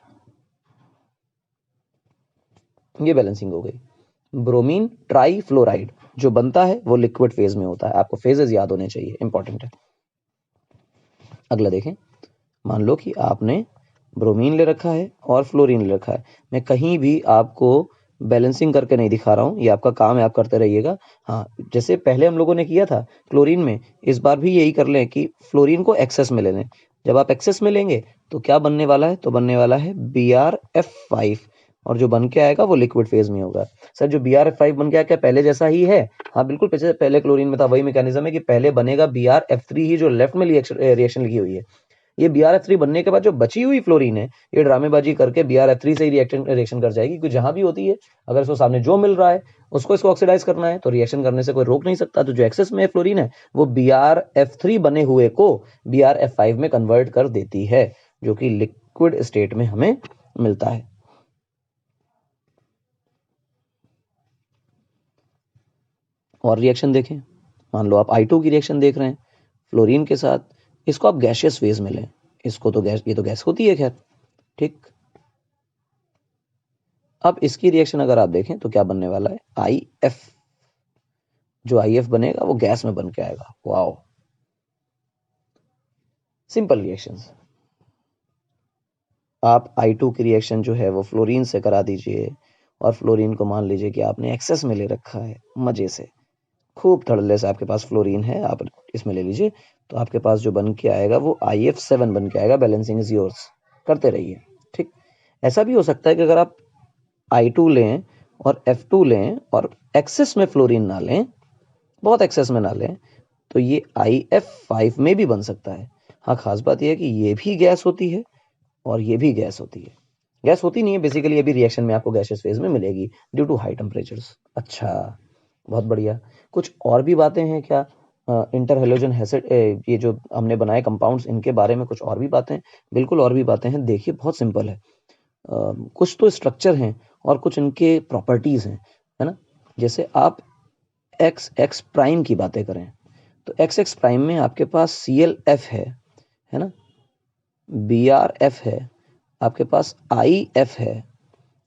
ये बैलेंसिंग हो गई। ब्रोमीन ट्राई फ्लोराइड जो बनता है वो लिक्विड फेज में होता है, आपको फेजेस याद होने चाहिए, इंपॉर्टेंट है। अगला देखें, मान लो कि आपने ब्रोमीन ले रखा है और फ्लोरीन ले रखा है। मैं कहीं भी आपको बैलेंसिंग करके नहीं दिखा रहा हूं, ये आपका काम है, आप करते रहिएगा। हाँ, जैसे पहले हम लोगों ने किया था क्लोरीन में, इस बार भी यही कर लें कि फ्लोरीन को एक्सेस में ले लें। जब आप एक्सेस में लेंगे तो क्या बनने वाला है, तो बनने वाला है BrF5, और जो बन के आएगा वो लिक्विड फेज में होगा। सर जो BrF5 बन के आया क्या पहले जैसा ही है? हाँ बिल्कुल, पहले क्लोरीन में था, वही मैकेनिज्म है कि पहले बनेगा BrF3 ही, जो लेफ्ट में रिएक्शन लिखी हुई है। ये BrF3 बनने के बाद जो बची हुई फ्लोरीन है, ये ड्रामेबाजी करके BrF3 से ही रिएक्शन कर जाएगी, क्योंकि जहां भी होती है अगर इसको सामने जो मिल रहा है उसको इसको ऑक्सीडाइज करना है, तो रिएक्शन करने से कोई रोक नहीं सकता। तो जो एक्सेस में फ्लोरीन है वो BrF3 बने हुए को BrF5 में कन्वर्ट कर देती है, जो कि लिक्विड स्टेट में हमें मिलता है। और रिएक्शन देखें, मान लो आप I2 की रिएक्शन देख रहे हैं फ्लोरीन के साथ, इसको आप गैसियस फेज में लें। इसको तो गैस, ये तो गैस होती है खैर, ठीक। अब इसकी रिएक्शन अगर आप देखें तो क्या बनने वाला है, IF। जो IF बनेगा वो गैस में बन के आएगा। Wow, simple reactions. आप I2 की रिएक्शन जो है वो फ्लोरीन से करा दीजिए, और फ्लोरीन को मान लीजिए कि आपने एक्सेस में ले रखा है, मजे से खूब धड़ल्ले से आपके पास फ्लोरीन है, आप इसमें ले लीजिए, तो आपके पास जो बन के आएगा वो IF7 बन के आएगा। बैलेंसिंग इज योर्स, करते रहिए, ठीक। ऐसा भी हो सकता है कि अगर आप I2 लें और F2 लें और एक्सेस में फ्लोरीन ना लें, बहुत एक्सेस में ना लें, तो ये IF5 में भी बन सकता है। हाँ, खास बात यह है कि ये भी गैस होती है और ये भी गैस होती है। गैस होती नहीं है बेसिकली, ये भी रिएक्शन में आपको गैसियस फेज में मिलेगी ड्यू टू हाई टेम्परेचर्स। अच्छा, बहुत बढ़िया। कुछ और भी बातें हैं क्या इंटर हेलोजन एसिड, ये जो हमने बनाए कंपाउंड्स, इनके बारे में कुछ और भी बातें? बिल्कुल और भी बातें हैं। देखिए बहुत सिंपल है, कुछ तो स्ट्रक्चर हैं और कुछ इनके प्रॉपर्टीज हैं, है ना। जैसे आप एक्स एक्स प्राइम की बातें करें, तो एक्स एक्स प्राइम में आपके पास ClF है ना, BrF है, आपके पास IF है,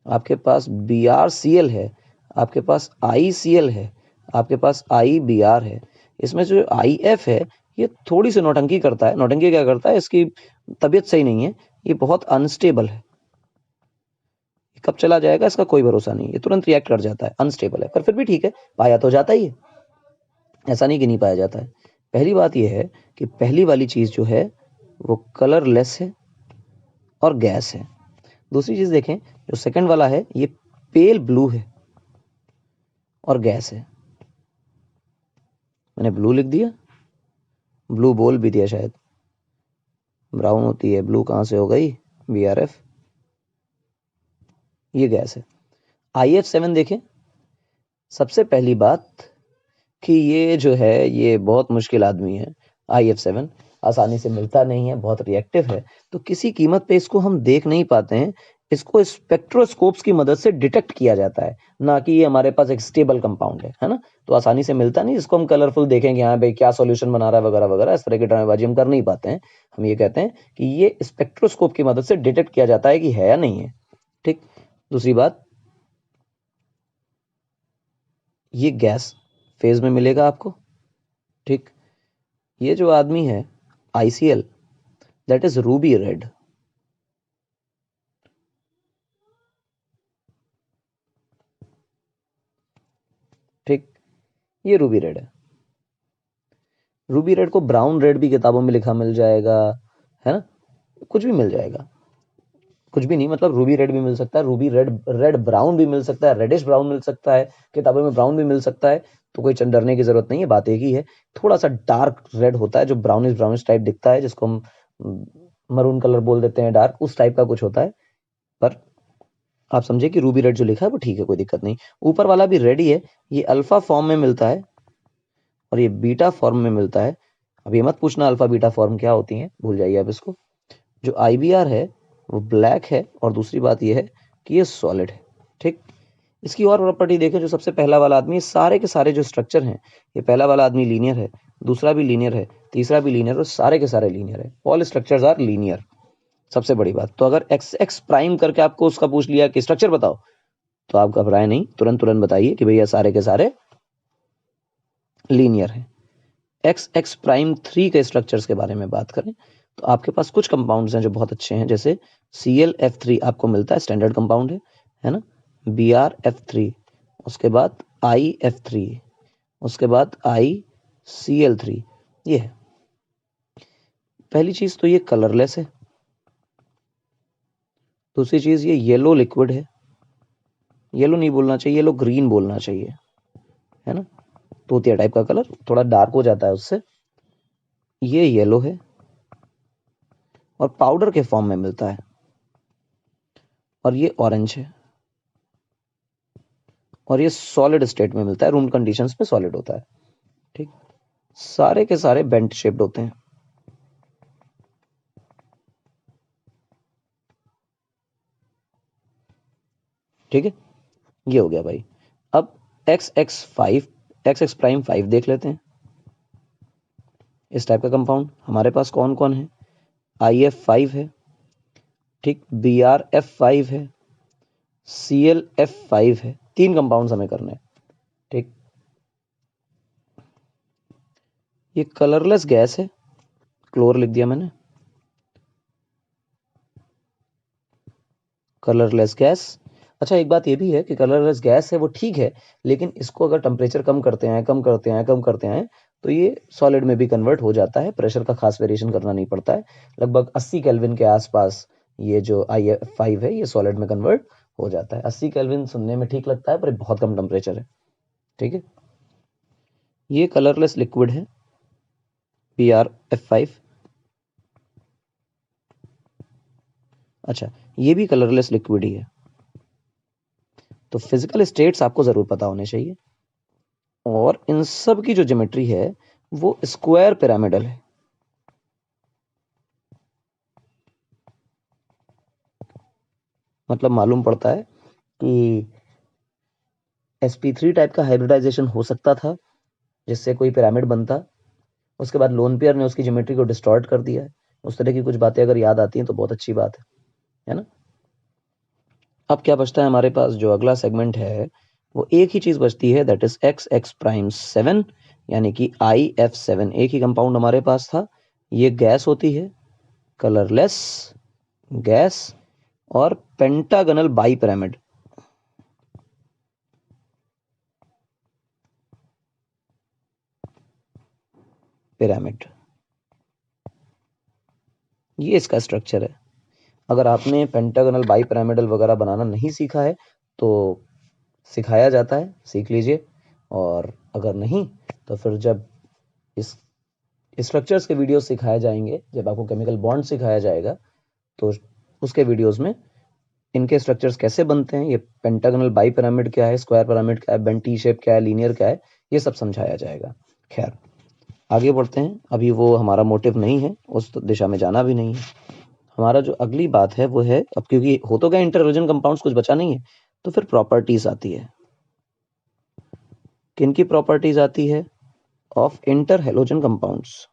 आपके पास BrCl है, आपके पास ICl है, आपके पास IBr है। इसमें जो IF है ये थोड़ी सी नौटंकी करता है। नौटंकी क्या करता है, इसकी तबीयत सही नहीं है, ये बहुत अनस्टेबल है, कब चला जाएगा इसका कोई भरोसा नहीं, ये तुरंत रिएक्ट कर जाता है, अनस्टेबल है। पर फिर भी ठीक है, पाया तो जाता ही है, ऐसा नहीं कि नहीं पाया जाता है। पहली बात यह है कि पहली वाली चीज जो है वो कलरलेस है और गैस है। दूसरी चीज देखें, जो सेकंड वाला है ये पेल ब्लू है और गैस है। मैंने ब्लू लिख दिया, ब्लू बोल भी दिया शायद, ब्राउन होती है, ब्लू कहां से हो गई, BrF, ये गैस है। IF7 देखें, सबसे पहली बात कि ये जो है ये बहुत मुश्किल आदमी है। IF7 आसानी से मिलता नहीं है, बहुत रिएक्टिव है, तो किसी कीमत पे इसको हम देख नहीं पाते हैं। इसको स्पेक्ट्रोस्कोप्स की मदद से डिटेक्ट किया जाता है, ना कि ये हमारे पास एक स्टेबल कंपाउंड है ना, तो आसानी से मिलता नहीं। इसको हम कलरफुल देखेंगे, हाँ भाई क्या सॉल्यूशन बना रहा है वगैरह वगैरह, इस तरह की ड्रामेबाजी हम कर नहीं पाते हैं। हम ये कहते हैं कि ये स्पेक्ट्रोस्कोप की मदद से डिटेक्ट किया जाता है कि है या नहीं है, ठीक। दूसरी बात, ये गैस फेज में मिलेगा आपको, ठीक। ये जो आदमी है ICl, that is Ruby red, ठीक। ये रूबी रेड है। रूबी रेड को ब्राउन रेड भी किताबों में लिखा मिल जाएगा, है ना। कुछ भी मिल जाएगा, कुछ भी नहीं, मतलब रूबी रेड भी मिल सकता है, रूबी रेड, रेड ब्राउन भी मिल सकता है, रेडिश ब्राउन मिल सकता है, किताबों में ब्राउन भी मिल सकता है, तो कोई डरने की जरूरत नहीं है, बात एक ही है। थोड़ा सा डार्क रेड होता है जो ब्राउनिश ब्राउनिश टाइप दिखता है, जिसको हम मरून कलर बोल देते हैं, डार्क, उस टाइप का कुछ होता है। पर आप समझे कि रूबी रेड जो लिखा है वो ठीक है, कोई दिक्कत नहीं। ऊपर वाला भी रेड ही है, ये अल्फा फॉर्म में मिलता है और ये बीटा फॉर्म में मिलता है। अब ये मत पूछना अल्फा बीटा फॉर्म क्या होती है, भूल जाइए आप इसको। जो IBR है वो ब्लैक है, और दूसरी बात ये है कि ये सॉलिड है। ठीक, इसकी और प्रॉपर्टी देखें, जो सबसे पहला वाला आदमी, सारे के सारे जो स्ट्रक्चर हैं, ये पहला वाला आदमी लीनियर है, दूसरा भी लीनियर है, तीसरा भी लीनियर, और सारे के सारे लीनियर है। All structures are linear. सबसे बड़ी बात, तो अगर एक्स एक्स प्राइम करके आपको उसका पूछ लिया कि स्ट्रक्चर बताओ, तो आप घबराए नहीं, तुरंत तुरंत बताइए कि भैया सारे के सारे लीनियर है। एक्स एक्स प्राइम 3 के स्ट्रक्चर्स के बारे में बात करें, तो आपके पास कुछ कंपाउंड्स हैं जो बहुत अच्छे हैं, जैसे ClF3 आपको मिलता है, स्टैंडर्ड कंपाउंड है ना। BrF3, उसके बाद IF3, उसके बाद ICl3। ये है पहली चीज, तो ये कलरलेस है। दूसरी चीज, ये येलो लिक्विड है, येलो नहीं बोलना चाहिए, येलो ग्रीन बोलना चाहिए, है ना, तोतिया टाइप का कलर, थोड़ा डार्क हो जाता है उससे। ये येलो है और पाउडर के फॉर्म में मिलता है, और ये ऑरेंज है, और ये सॉलिड स्टेट में मिलता है, रूम कंडीशंस में सॉलिड होता है। ठीक, सारे के सारे बेंट शेप्ड होते हैं। ठीक है, ये हो गया भाई। अब एक्स एक्स प्राइम 5 देख लेते हैं। इस टाइप का कंपाउंड हमारे पास कौन कौन है? IF5 है, ठीक, BrF5 है, ClF5 है। 3 कंपाउंड्स हमें करने हैं। ठीक, ये कलरलेस गैस है, क्लोर लिख दिया मैंने, कलरलेस गैस। अच्छा, एक बात ये भी है कि कलरलेस गैस है वो ठीक है, लेकिन इसको अगर टेम्परेचर कम करते हैं, कम करते हैं, कम करते हैं, तो ये सॉलिड में भी कन्वर्ट हो जाता है। प्रेशर का खास वेरिएशन करना नहीं पड़ता है। लगभग 80 केल्विन के आसपास ये जो IF5 है ये सॉलिड में कन्वर्ट हो जाता है। 80 केल्विन सुनने में ठीक लगता है, पर बहुत कम टेम्परेचर है। ठीक है, ये कलरलेस लिक्विड है BrF5। अच्छा, ये भी कलरलेस लिक्विड ही है। तो फिजिकल स्टेट्स आपको जरूर पता होने चाहिए, और इन सब की जो ज्योमेट्री है वो स्क्वायर पिरामिडल है। मतलब मालूम पड़ता है कि sp3 टाइप का हाइब्रिडाइजेशन हो सकता था, जिससे कोई पिरामिड बनता। उसके बाद लोन पेयर ने उसकी ज्योमेट्री को डिस्टॉर्ट कर दिया है। उस तरह की कुछ बातें अगर याद आती हैं तो बहुत अच्छी बात है ना। अब क्या बचता है हमारे पास? जो अगला सेगमेंट है वो एक ही चीज बचती है, that is x ex prime 7, यानी कि IF7। एक ही कंपाउंड हमारे पास था। ये गैस होती है, कलरलेस गैस, और पेंटागनल बाई पिरामिड। पिरामिड, ये इसका स्ट्रक्चर है। अगर आपने पेंटागनल बाई पिरामिडल वगैरह बनाना नहीं सीखा है तो सिखाया जाता है, सीख लीजिए। और अगर नहीं तो फिर जब इस स्ट्रक्चर्स के वीडियोस सिखाए जाएंगे, जब आपको केमिकल बॉन्ड सिखाया जाएगा, तो उसके वीडियोस में इनके स्ट्रक्चर्स कैसे बनते हैं, ये पेंटागनल बाई पिरामिड क्या है, स्क्वायर पिरामिड क्या है, बेंट टी शेप क्या है, लीनियर क्या है, ये सब समझाया जाएगा। खैर, आगे बढ़ते हैं। अभी वो हमारा मोटिव नहीं है, उस दिशा में जाना भी नहीं है। हमारा जो अगली बात है वो है, अब क्योंकि हो तो गया इंटर कंपाउंड्स, कुछ बचा नहीं है, तो फिर प्रॉपर्टीज आती है। किन की प्रॉपर्टीज आती है? Of inter halogen compounds.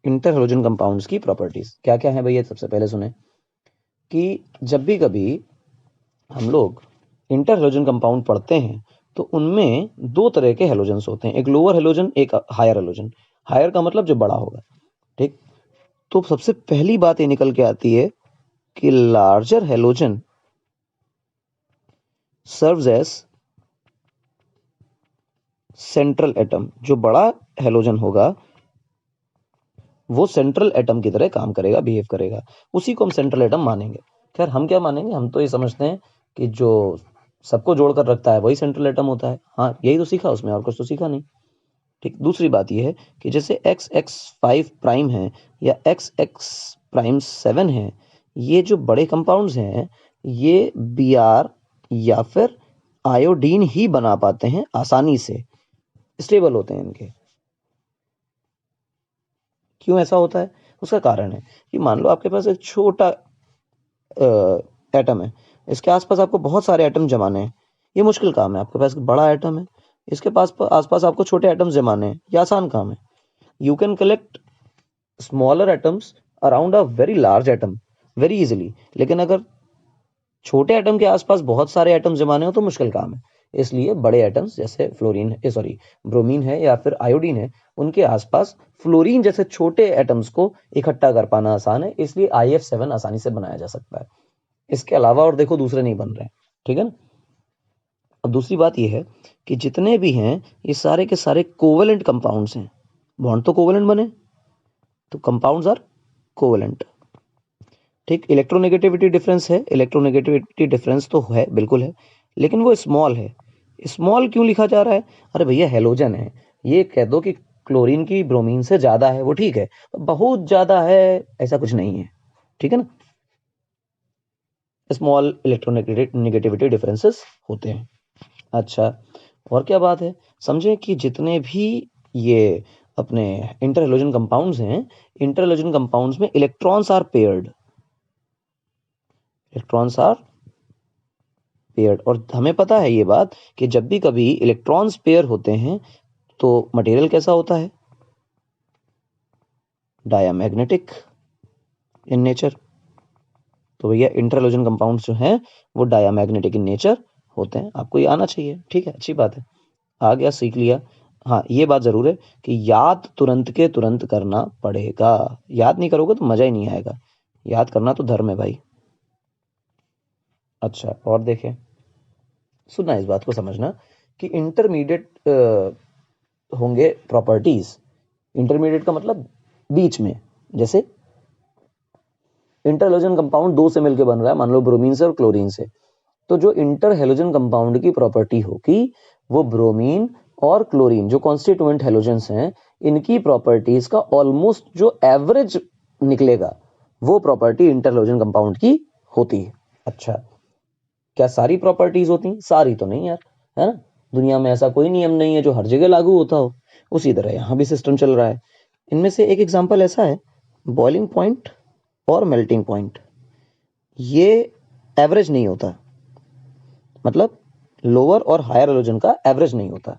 Inter halogen compounds की प्रॉपर्टीज क्या क्या है भैया? सबसे पहले सुने कि जब भी कभी हम लोग इंटर हेलोजन कंपाउंड पढ़ते हैं तो उनमें दो तरह के हेलोजन्स होते हैं, एक लोअर हेलोजन, एक हायर हेलोजन। हायर का मतलब जो बड़ा होगा। ठीक, तो सबसे पहली बात ये निकल के आती है कि larger halogen serves as central atom, जो बड़ा हेलोजन होगा वो सेंट्रल एटम की तरह काम करेगा, बिहेव करेगा, उसी को हम सेंट्रल एटम मानेंगे। खैर हम क्या मानेंगे, हम तो ये समझते हैं कि जो सबको जोड़कर रखता है वही सेंट्रल एटम होता है। हाँ यही तो सीखा उसमें, और कुछ तो सीखा नहीं। ठीक, दूसरी बात ये है कि जैसे XX5 प्राइम है या XX'7 है, ये जो बड़े कंपाउंड्स हैं ये Br या फिर आयोडीन ही बना पाते हैं आसानी से, स्टेबल होते हैं इनके। क्यों ऐसा होता है? उसका कारण है कि मान लो आपके पास एक छोटा एटम है, इसके आसपास आपको बहुत सारे एटम जमाने हैं, ये मुश्किल काम है। आपके पास बड़ा एटम है, इसके पास आसपास आपको छोटे एटम जमाने हैं, ये आसान काम है। You can collect smaller atoms around a very large atom very easily, लेकिन अगर छोटे एटम के आसपास बहुत सारे एटम जमाने हो तो मुश्किल काम है। इसलिए बड़े एटम्स जैसे ब्रोमीन है या फिर आयोडीन है, उनके आसपास फ्लोरीन जैसे छोटे एटम्स को इकट्ठा कर पाना आसान है, इसलिए IF7 आसानी से बनाया जा सकता है। इसके अलावा और देखो दूसरे नहीं बन रहे हैं, ठीक है ना। अब दूसरी बात यह है कि जितने भी हैं ये सारे के सारे कोवेलेंट कंपाउंड्स हैं। बॉन्ड तो कोवेलेंट बने, तो कंपाउंड्स आर कोवेलेंट। ठीक, इलेक्ट्रोनेगेटिविटी डिफरेंस है, इलेक्ट्रोनेगेटिविटी डिफरेंस तो है, बिल्कुल है, लेकिन वो स्मॉल है। स्मॉल क्यों लिखा जा रहा है? अरे भैया हेलोजन है, ये कह दो कि क्लोरीन की ब्रोमीन से ज्यादा है, वो ठीक है, बहुत ज्यादा है ऐसा कुछ नहीं है, ठीक है ना। स्मॉल इलेक्ट्रोनेगेटिविटी डिफरेंसेस होते हैं। अच्छा, और क्या बात है, समझे कि जितने भी ये अपने इंटरहेलोजन कंपाउंड्स हैं, इंटरहेलोजन कंपाउंड्स में electrons are paired, electrons are paired. और हमें पता है ये बात कि जब भी कभी इलेक्ट्रॉन्स पेयर होते हैं तो मटेरियल कैसा होता है? Diamagnetic in nature. तो भैया इंटरहेलोजन कंपाउंड्स जो हैं वो डायामैग्नेटिक इन नेचर होते हैं। आपको ये आना चाहिए, ठीक है, अच्छी बात है, आ गया, सीख लिया। हाँ ये बात जरूर है कि याद तुरंत के तुरंत करना पड़ेगा, याद नहीं करोगे तो मजा ही नहीं आएगा, याद करना तो धर्म है भाई। अच्छा, और देखें, सुनना, इस बात को समझना कि इंटरमीडिएट होंगे प्रॉपर्टीज। इंटरमीडिएट का मतलब बीच में, जैसे इंटरहेलोजन कंपाउंड दो से मिलकर बन रहा है, मान लो ब्रोमीन से और क्लोरीन से, तो जो इंटरहेलोजन कंपाउंड की प्रॉपर्टी होगी वो ब्रोमीन और क्लोरीन जो कॉन्स्टिट्यूएंट हेलोजेंस हैं इनकी प्रॉपर्टीज का ऑलमोस्ट जो एवरेज निकलेगा वो प्रॉपर्टी इंटरहेलोजन कंपाउंड की होती है। अच्छा, क्या सारी प्रॉपर्टीज होती हैं? सारी तो नहीं यार, है ना, दुनिया में ऐसा कोई नियम नहीं है जो हर जगह लागू होता हो, उसी तरह यहाँ भी सिस्टम चल रहा है। इनमें से एक एग्जांपल ऐसा है, बॉइलिंग पॉइंट और मेल्टिंग पॉइंट, ये एवरेज नहीं होता, मतलब लोअर और हायर हेलोजन का एवरेज नहीं होता।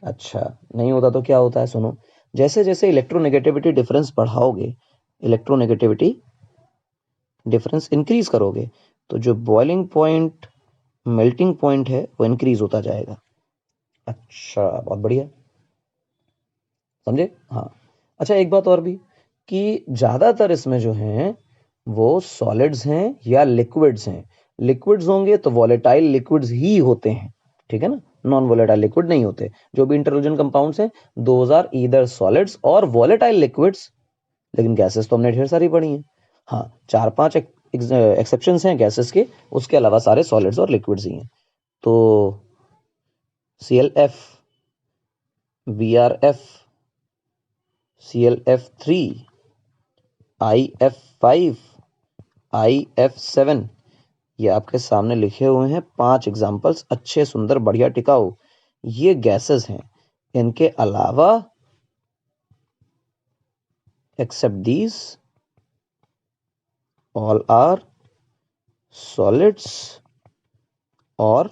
अच्छा, नहीं होता तो क्या होता है, सुनो, जैसे जैसे इलेक्ट्रोनेगेटिविटी डिफरेंस बढ़ाओगे, इलेक्ट्रोनेगेटिविटी डिफरेंस इंक्रीज करोगे, तो जो बॉइलिंग पॉइंट मेल्टिंग पॉइंट है वो इंक्रीज होता जाएगा। अच्छा, बहुत बढ़िया, समझे? हाँ। अच्छा, एक बात और भी कि ज्यादातर इसमें जो हैं वो सॉलिड्स हैं या लिक्विड्स हैं। लिक्विड्स होंगे तो वॉलेटाइल लिक्विड्स ही होते हैं, ठीक है ना, नॉन वॉलेटाइल लिक्विड नहीं होते। जो भी इंटरहेलोजन कंपाउंड्स हैं दोज आर ईदर सॉलिड्स और वॉलेटाइल लिक्विड्स, लेकिन गैसेस तो हमने ढेर सारी पढ़ी हैं। हाँ, 4-5 एक्सेप्शंस हैं गैसेस के, उसके अलावा सारे सॉलिड्स और लिक्विड्स ही हैं। तो ClF, BrF, ClF3, IF5, IF7, ये आपके सामने लिखे हुए हैं 5 एग्जाम्पल्स, अच्छे सुंदर बढ़िया टिकाऊ, ये गैसेस हैं। इनके अलावा except these all are solids और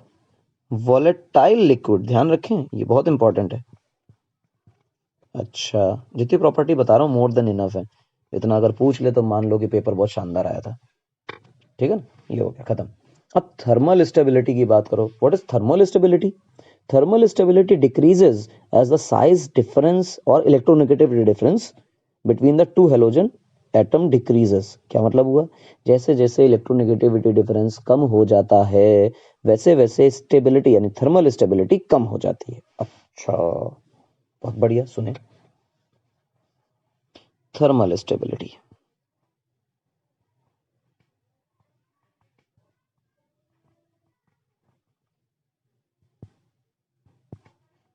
वॉलेटाइल लिक्विड, ध्यान रखें ये बहुत इंपॉर्टेंट है। अच्छा, जितनी प्रॉपर्टी बता रहा हूँ मोर देन इनफ है, इतना अगर पूछ ले तो मान लो कि पेपर बहुत शानदार आया था, ठीक है ना, ये हो गया खत्म। अब थर्मल स्टेबिलिटी की बात करो। What is thermal stability? Thermal stability decreases as the size difference और electronegativity difference between the two halogen atom decreases. क्या मतलब हुआ? जैसे जैसे इलेक्ट्रोनेगेटिविटी डिफरेंस कम हो जाता है वैसे वैसे स्टेबिलिटी यानी थर्मल स्टेबिलिटी कम हो जाती है। अब अच्छा, बहुत बढ़िया। सुने, thermal stability.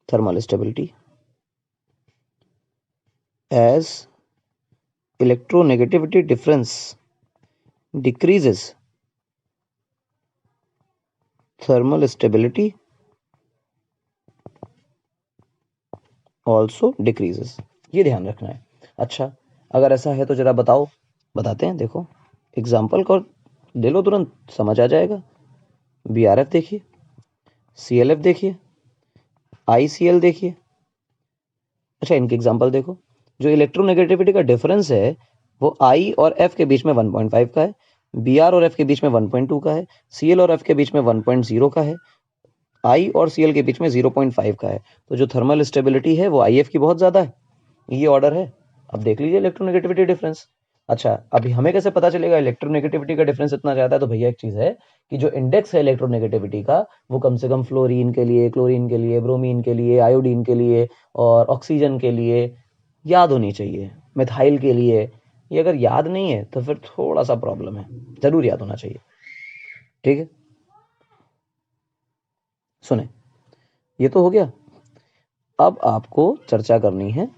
thermal stability as electronegativity difference decreases, thermal stability also decreases। ये ध्यान रखना है। अच्छा, अगर ऐसा है तो जरा बताओ। बताते हैं, देखो एग्जाम्पल को ले लो, तुरंत समझ आ जाएगा। BRF देखिए, CLF देखिए, ICL देखिए। अच्छा, इनके एग्जाम्पल देखो। जो इलेक्ट्रोनेगेटिविटी का डिफरेंस है वो I और F के बीच में 1.5 का है, BR और F के बीच में 1.2 का है, CL और F के बीच में 1.0 का है, I और CL के बीच में 0.5 का है। तो जो थर्मल स्टेबिलिटी है वो IF की बहुत ज्यादा है। ये ऑर्डर है। अब देख लीजिए इलेक्ट्रोनेगेटिविटी डिफरेंस। अच्छा, अभी हमें कैसे पता चलेगा इलेक्ट्रोनेगेटिविटी का डिफरेंस इतना ज्यादा है? तो भैया एक चीज है कि जो इंडेक्स है इलेक्ट्रोनेगेटिविटी का वो कम से कम फ्लोरीन के लिए, क्लोरीन के लिए, ब्रोमीन के लिए, आयोडीन के लिए और ऑक्सीजन के लिए याद होनी चाहिए, मिथाइल के लिए। ये अगर याद नहीं है तो फिर थोड़ा सा प्रॉब्लम है, जरूर याद होना चाहिए। ठीक है, सुने, ये तो हो गया। अब आपको चर्चा करनी है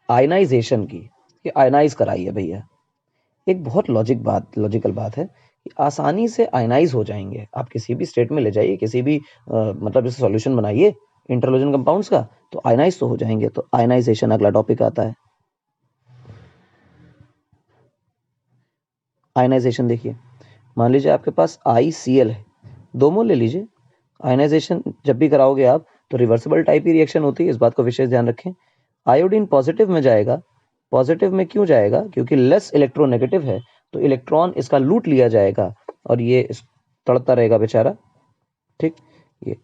आयनाइजेशन की, कि आयनाइज कराइए भैया। एक बहुत लॉजिकल बात है कि आसानी से आयनाइज हो जाएंगे। आप किसी भी स्टेट में ले जाइए, किसी भी मतलब जैसे सॉल्यूशन बनाइए इंटरलोजन कंपाउंड्स का, तो आयनाइज तो हो जाएंगे। तो आयनाइजेशन अगला टॉपिक आता है। आयनाइजेशन देखिए, मान लीजिए आपके पास ICL है, 2 मोल ले लीजिए। आयनाइजेशन जब भी कराओगे आप तो रिवर्सिबल टाइप की रिएक्शन होती है, इस बात को विशेष ध्यान रखें। आयोडीन पॉजिटिव में जाएगा। पॉजिटिव में क्यों जाएगा? क्योंकि लेस इलेक्ट्रोनेगेटिव है, तो इलेक्ट्रॉन इसका लूट लिया जाएगा और ये तड़ता रहेगा बेचारा। ठीक, ये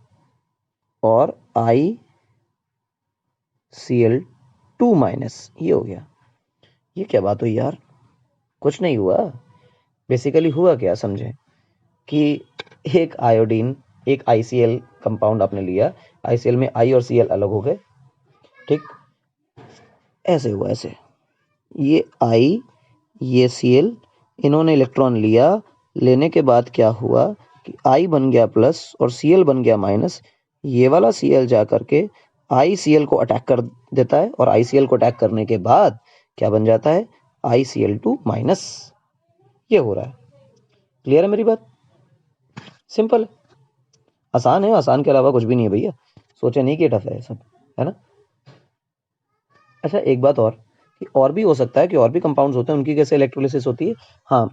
और ICl2- ये हो गया। ये क्या बात हुई यार? कुछ नहीं हुआ। बेसिकली हुआ क्या, समझे कि एक आयोडीन, एक ICl कंपाउंड आपने लिया, ICl में I और Cl अलग हो गए। ठीक, ऐसे हुआ, ऐसे। ये I, ये Cl, इन्होंने इलेक्ट्रॉन लिया। लेने के बाद क्या हुआ कि I बन गया प्लस और Cl बन गया माइनस। ये वाला Cl जा करके ICl को अटैक कर देता है और ICl को अटैक करने के बाद क्या बन जाता है? ICl2-। ये हो रहा है। क्लियर है मेरी बात? सिंपल है, आसान है। आसान के अलावा कुछ भी नहीं है भैया। सोचे नहीं कि टफ है सब, है ना? अच्छा, एक बात और, कि और भी हो सकता है कि और भी कंपाउंड्स होते हैं, उनकी कैसे इलेक्ट्रोलिसिस होती है। हाँ,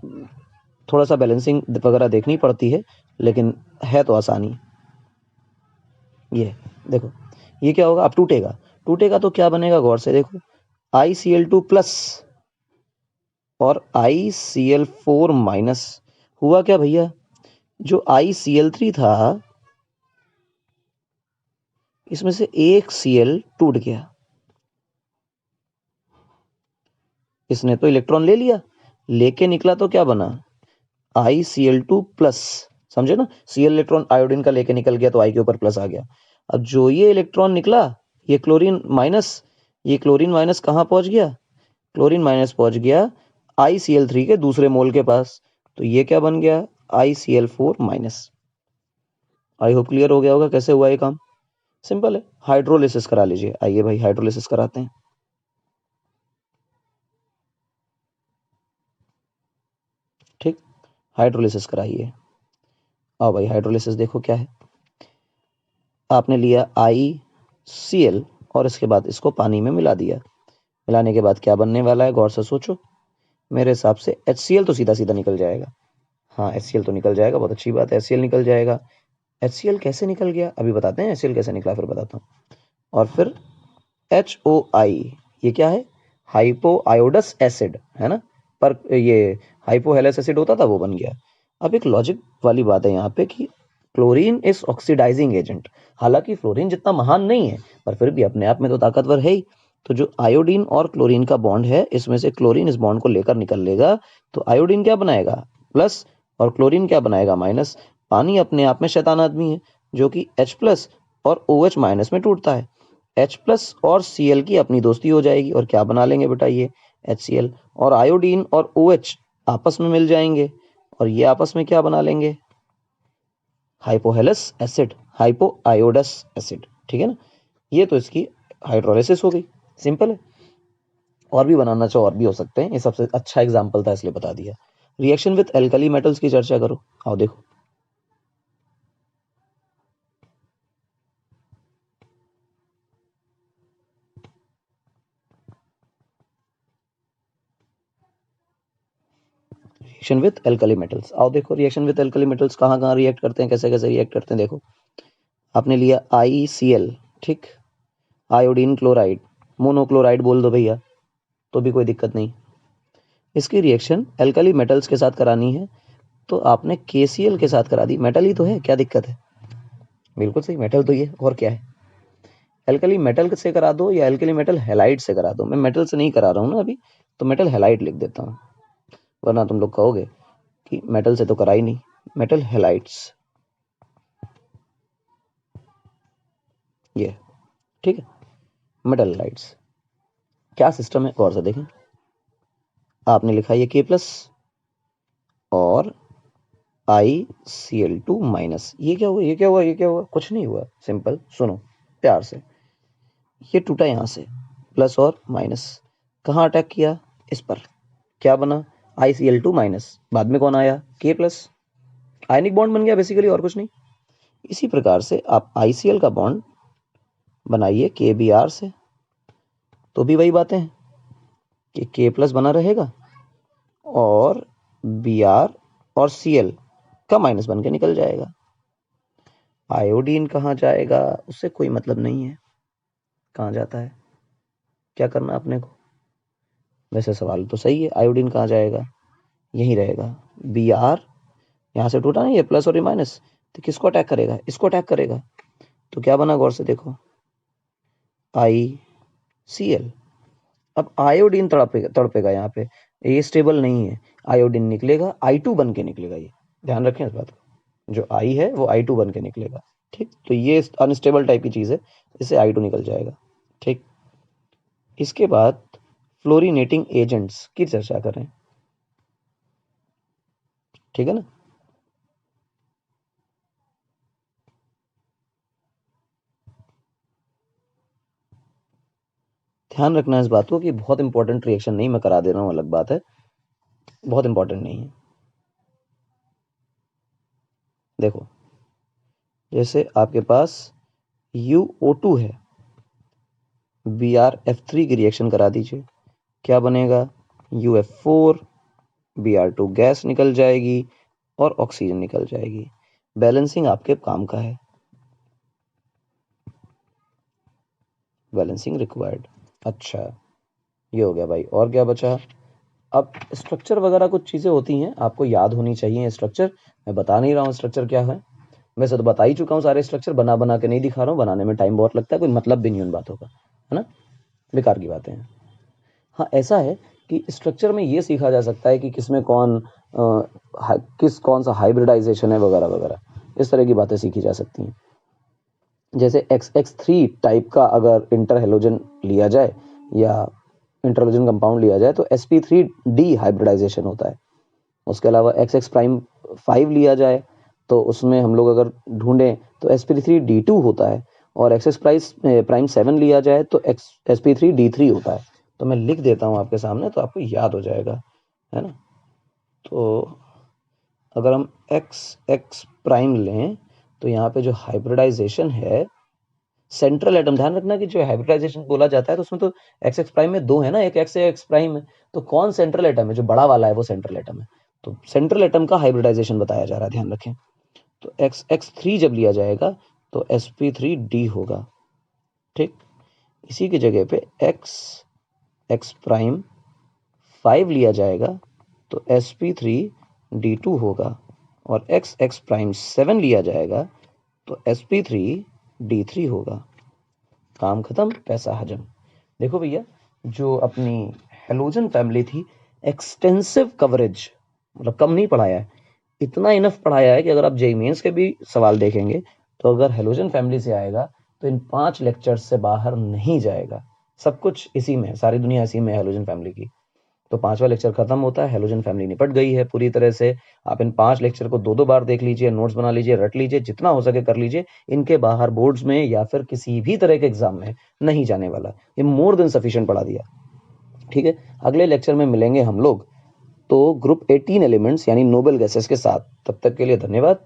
थोड़ा सा बैलेंसिंग वगैरह देखनी पड़ती है, लेकिन है तो आसानी। ये देखो, ये क्या होगा? अब टूटेगा। टूटेगा तो क्या बनेगा? गौर से देखो, ICl2+ और ICl4-। हुआ क्या भैया? जो ICl3 था, इसमें से एक Cl टूट गया। इसने तो इलेक्ट्रॉन ले लिया, लेके निकला तो क्या बना? ICl2+। समझे ना? Cl इलेक्ट्रॉन आयोडीन का लेके निकल गया तो I के ऊपर प्लस आ गया। अब जो ये इलेक्ट्रॉन निकला, ये क्लोरीन माइनस, ये क्लोरीन माइनस कहाँ पहुंच गया? क्लोरीन माइनस पहुंच गया ICl3 के दूसरे मोल के पास। तो ये क्या बन गया? ICl4-। आई होप क्लियर हो गया होगा कैसे हुआ ये काम। सिंपल है, हाइड्रोलिसिस करा लीजिए। आइए भाई, हाइड्रोलिसिस कराते हैं। ठीक, हाइड्रोलिसिस कराइए। आओ भाई, हाइड्रोलिसिस देखो क्या है। आपने लिया ICl और इसके बाद इसको पानी में मिला दिया। मिलाने के बाद क्या बनने वाला है? गौर से सोचो। मेरे हिसाब से HCl तो सीधा सीधा निकल जाएगा। हाँ, HCl तो निकल जाएगा, बहुत अच्छी बात है, HCl निकल जाएगा। HCl कैसे निकल गया अभी बताते हैं, HCl कैसे निकला फिर बताता हूँ। और फिर HOI, ये क्या है? हाइपो आयोडस एसिड, है ना? पर ये हाइपोहेलस एसिड होता था, वो बन गया। अब एक लॉजिक वाली बात है यहाँ पे कि क्लोरीन इज ऑक्सीडाइजिंग एजेंट। हालांकि फ्लोरीन जितना महान नहीं है, पर फिर भी अपने आप में तो ताकतवर है ही। तो जो आयोडीन और क्लोरीन का बॉन्ड है, इसमें से क्लोरीन इस बॉन्ड को लेकर निकल लेगा, तो आयोडीन क्या बनाएगा? प्लस, और क्लोरीन क्या बनाएगा? माइनस। पानी अपने आप में शैतान आदमी है, जो कि H+ और OH माइनस में टूटता है। H+ और Cl की अपनी दोस्ती हो जाएगी और क्या बना लेंगे बेटा, ये HCl। और आयोडीन और OH आपस में मिल जाएंगे और ये आपस में क्या बना लेंगे, हाइपोहेलस एसिड, हाइपोआयोडस एसिड। ठीक है ना, ये तो इसकी हाइड्रोलिसिस हो गई, सिंपल है। और भी बनाना चाहो और भी हो सकते हैं, ये सबसे अच्छा एग्जाम्पल था इसलिए बता दिया। रिएक्शन विथ एल्कली मेटल्स की चर्चा करो, आओ देखो। रिएक्शन विथ एल्कली मेटल्स, आओ देखो रिएक्शन विथ एल्कली मेटल्स कहाँ कहाँ रिएक्ट करते हैं, कैसे कैसे रिएक्ट करते हैं। देखो आपने लिया ICl, ठीक, आयोडीन क्लोराइड, मोनोक्लोराइड बोल दो भैया, तो भी कोई दिक्कत नहीं। इसकी रिएक्शन एल्कली मेटल्स के साथ करानी है तो आपने KCl के साथ करा दी, मेटल ही तो है, क्या दिक्कत है। बिल्कुल सही, मेटल तो ये और क्या है। एल्कली मेटल से करा दो या एल्कली मेटल हैलाइड से करा दो, मैं मेटल से नहीं करा रहा हूँ ना अभी, तो मेटल हैलाइड लिख देता हूँ, वरना तुम लोग कहोगे कि मेटल से तो करा ही नहीं। मेटल हैलाइड्स, ये ठीक है, मेटल हैलाइड्स। क्या सिस्टम है गौर से देखें, आपने लिखा ये K+ और ICl2-, ये क्या हुआ, ये क्या हुआ, ये क्या हुआ, कुछ नहीं हुआ, सिंपल सुनो प्यार से। ये टूटा यहां से, प्लस और माइनस, कहाँ अटैक किया, इस पर, क्या बना, ICl2-, बाद में कौन आया, K+, आयनिक बॉन्ड बन गया बेसिकली, और कुछ नहीं। इसी प्रकार से आप ICl का बॉन्ड बनाइए KBr से, तो भी वही बातें हैं कि K+ बना रहेगा और Br और Cl का माइनस बन के निकल जाएगा। आयोडीन कहाँ जाएगा, उससे कोई मतलब नहीं है, कहाँ जाता है, क्या करना अपने को। वैसे सवाल तो सही है, आयोडीन कहाँ जाएगा, यहीं रहेगा। Br यहाँ से टूटा ना ये प्लस और ये माइनस, तो किसको अटैक करेगा, इसको अटैक करेगा, तो क्या बना गौर से देखो, ICl। अब आयोडीन तड़पेगा यहाँ पे, ये स्टेबल नहीं है, आयोडीन निकलेगा I2 बन के निकलेगा, ये ध्यान रखें इस बात को, जो I है वो I2 बन के निकलेगा, ठीक। तो ये अनस्टेबल टाइप की चीज है, इससे I2 निकल जाएगा, ठीक। इसके बाद फ्लोरीनेटिंग एजेंट्स की चर्चा करें, ठीक है ना। ध्यान रखना इस बात को कि बहुत इंपॉर्टेंट रिएक्शन नहीं, मैं करा दे रहा हूं अलग बात है, बहुत इंपॉर्टेंट नहीं है। देखो जैसे आपके पास UO2 है, BrF3 की रिएक्शन करा दीजिए, क्या बनेगा, UF4, Br2 गैस निकल जाएगी और ऑक्सीजन निकल जाएगी। बैलेंसिंग आपके काम का है, बैलेंसिंग रिक्वायर्ड। अच्छा ये हो गया भाई, और क्या बचा। अब स्ट्रक्चर वगैरह कुछ चीजें होती हैं आपको याद होनी चाहिए, स्ट्रक्चर मैं बता नहीं रहा हूँ स्ट्रक्चर क्या है, वैसे तो बता ही चुका हूँ सारे स्ट्रक्चर, बना बना के नहीं दिखा रहा हूँ, बनाने में टाइम बहुत लगता है, कोई मतलब भी नहीं उन बातों का, है ना, बेकार की बातें हैं। हाँ ऐसा है कि स्ट्रक्चर में ये सीखा जा सकता है कि किसमें कौन सा हाइब्रिडाइजेशन है वगैरह वगैरह, इस तरह की बातें सीखी जा सकती हैं। जैसे XX3 टाइप का अगर इंटर हेलोजन लिया जाए या इंटरलोजन कंपाउंड लिया जाए तो sp3d हाइब्रिडाइजेशन होता है। उसके अलावा XX'5 लिया जाए तो उसमें हम लोग अगर ढूंढें तो sp3d2 होता है, और XX'7 लिया जाए तो sp3d3 होता है। तो मैं लिख देता हूँ आपके सामने तो आपको याद हो जाएगा, है ना। तो अगर हम XX' लें तो यहाँ पे जो हाइब्रिडाइजेशन है, सेंट्रल एटम, ध्यान रखना कि जो हाइब्रिडाइजेशन बोला जाता है तो उसमें तो XX' में दो है ना, एक X है, तो कौन सेंट्रल एटम है, जो बड़ा वाला है वो सेंट्रल एटम है, तो सेंट्रल एटम का हाइब्रिडाइजेशन बताया जा रहा है, ध्यान रखें। तो XX3 जब लिया जाएगा तो sp3d होगा, ठीक। इसी की जगह पे X'5 लिया जाएगा तो sp3d2 होगा, और XX'7 लिया जाएगा तो sp3d3 होगा। काम खत्म, पैसा हजम। देखो भैया जो अपनी हेलोजन फैमिली थी, एक्सटेंसिव कवरेज, मतलब कम नहीं पढ़ाया है, इतना इनफ पढ़ाया है कि अगर आप जेईई मेंस के भी सवाल देखेंगे तो अगर हेलोजन फैमिली से आएगा तो इन 5 लेक्चर्स से बाहर नहीं जाएगा। सब कुछ इसी में, सारी दुनिया इसी में है हेलोजन फैमिली की। तो 5वां लेक्चर खत्म होता है, हेलोजन फैमिली निपट गई है पूरी तरह से। आप इन 5 लेक्चर को 2-2 बार देख लीजिए, नोट्स बना लीजिए, रट लीजिए, जितना हो सके कर लीजिए। इनके बाहर बोर्ड्स में या फिर किसी भी तरह के एग्जाम में नहीं जाने वाला। ये मोर देन सफिशिएंट पढ़ा दिया। ठीक है, अगले लेक्चर में मिलेंगे हम लोग तो ग्रुप 18 एलिमेंट्स यानी नोबल गैसेस के साथ। तब तक के लिए धन्यवाद।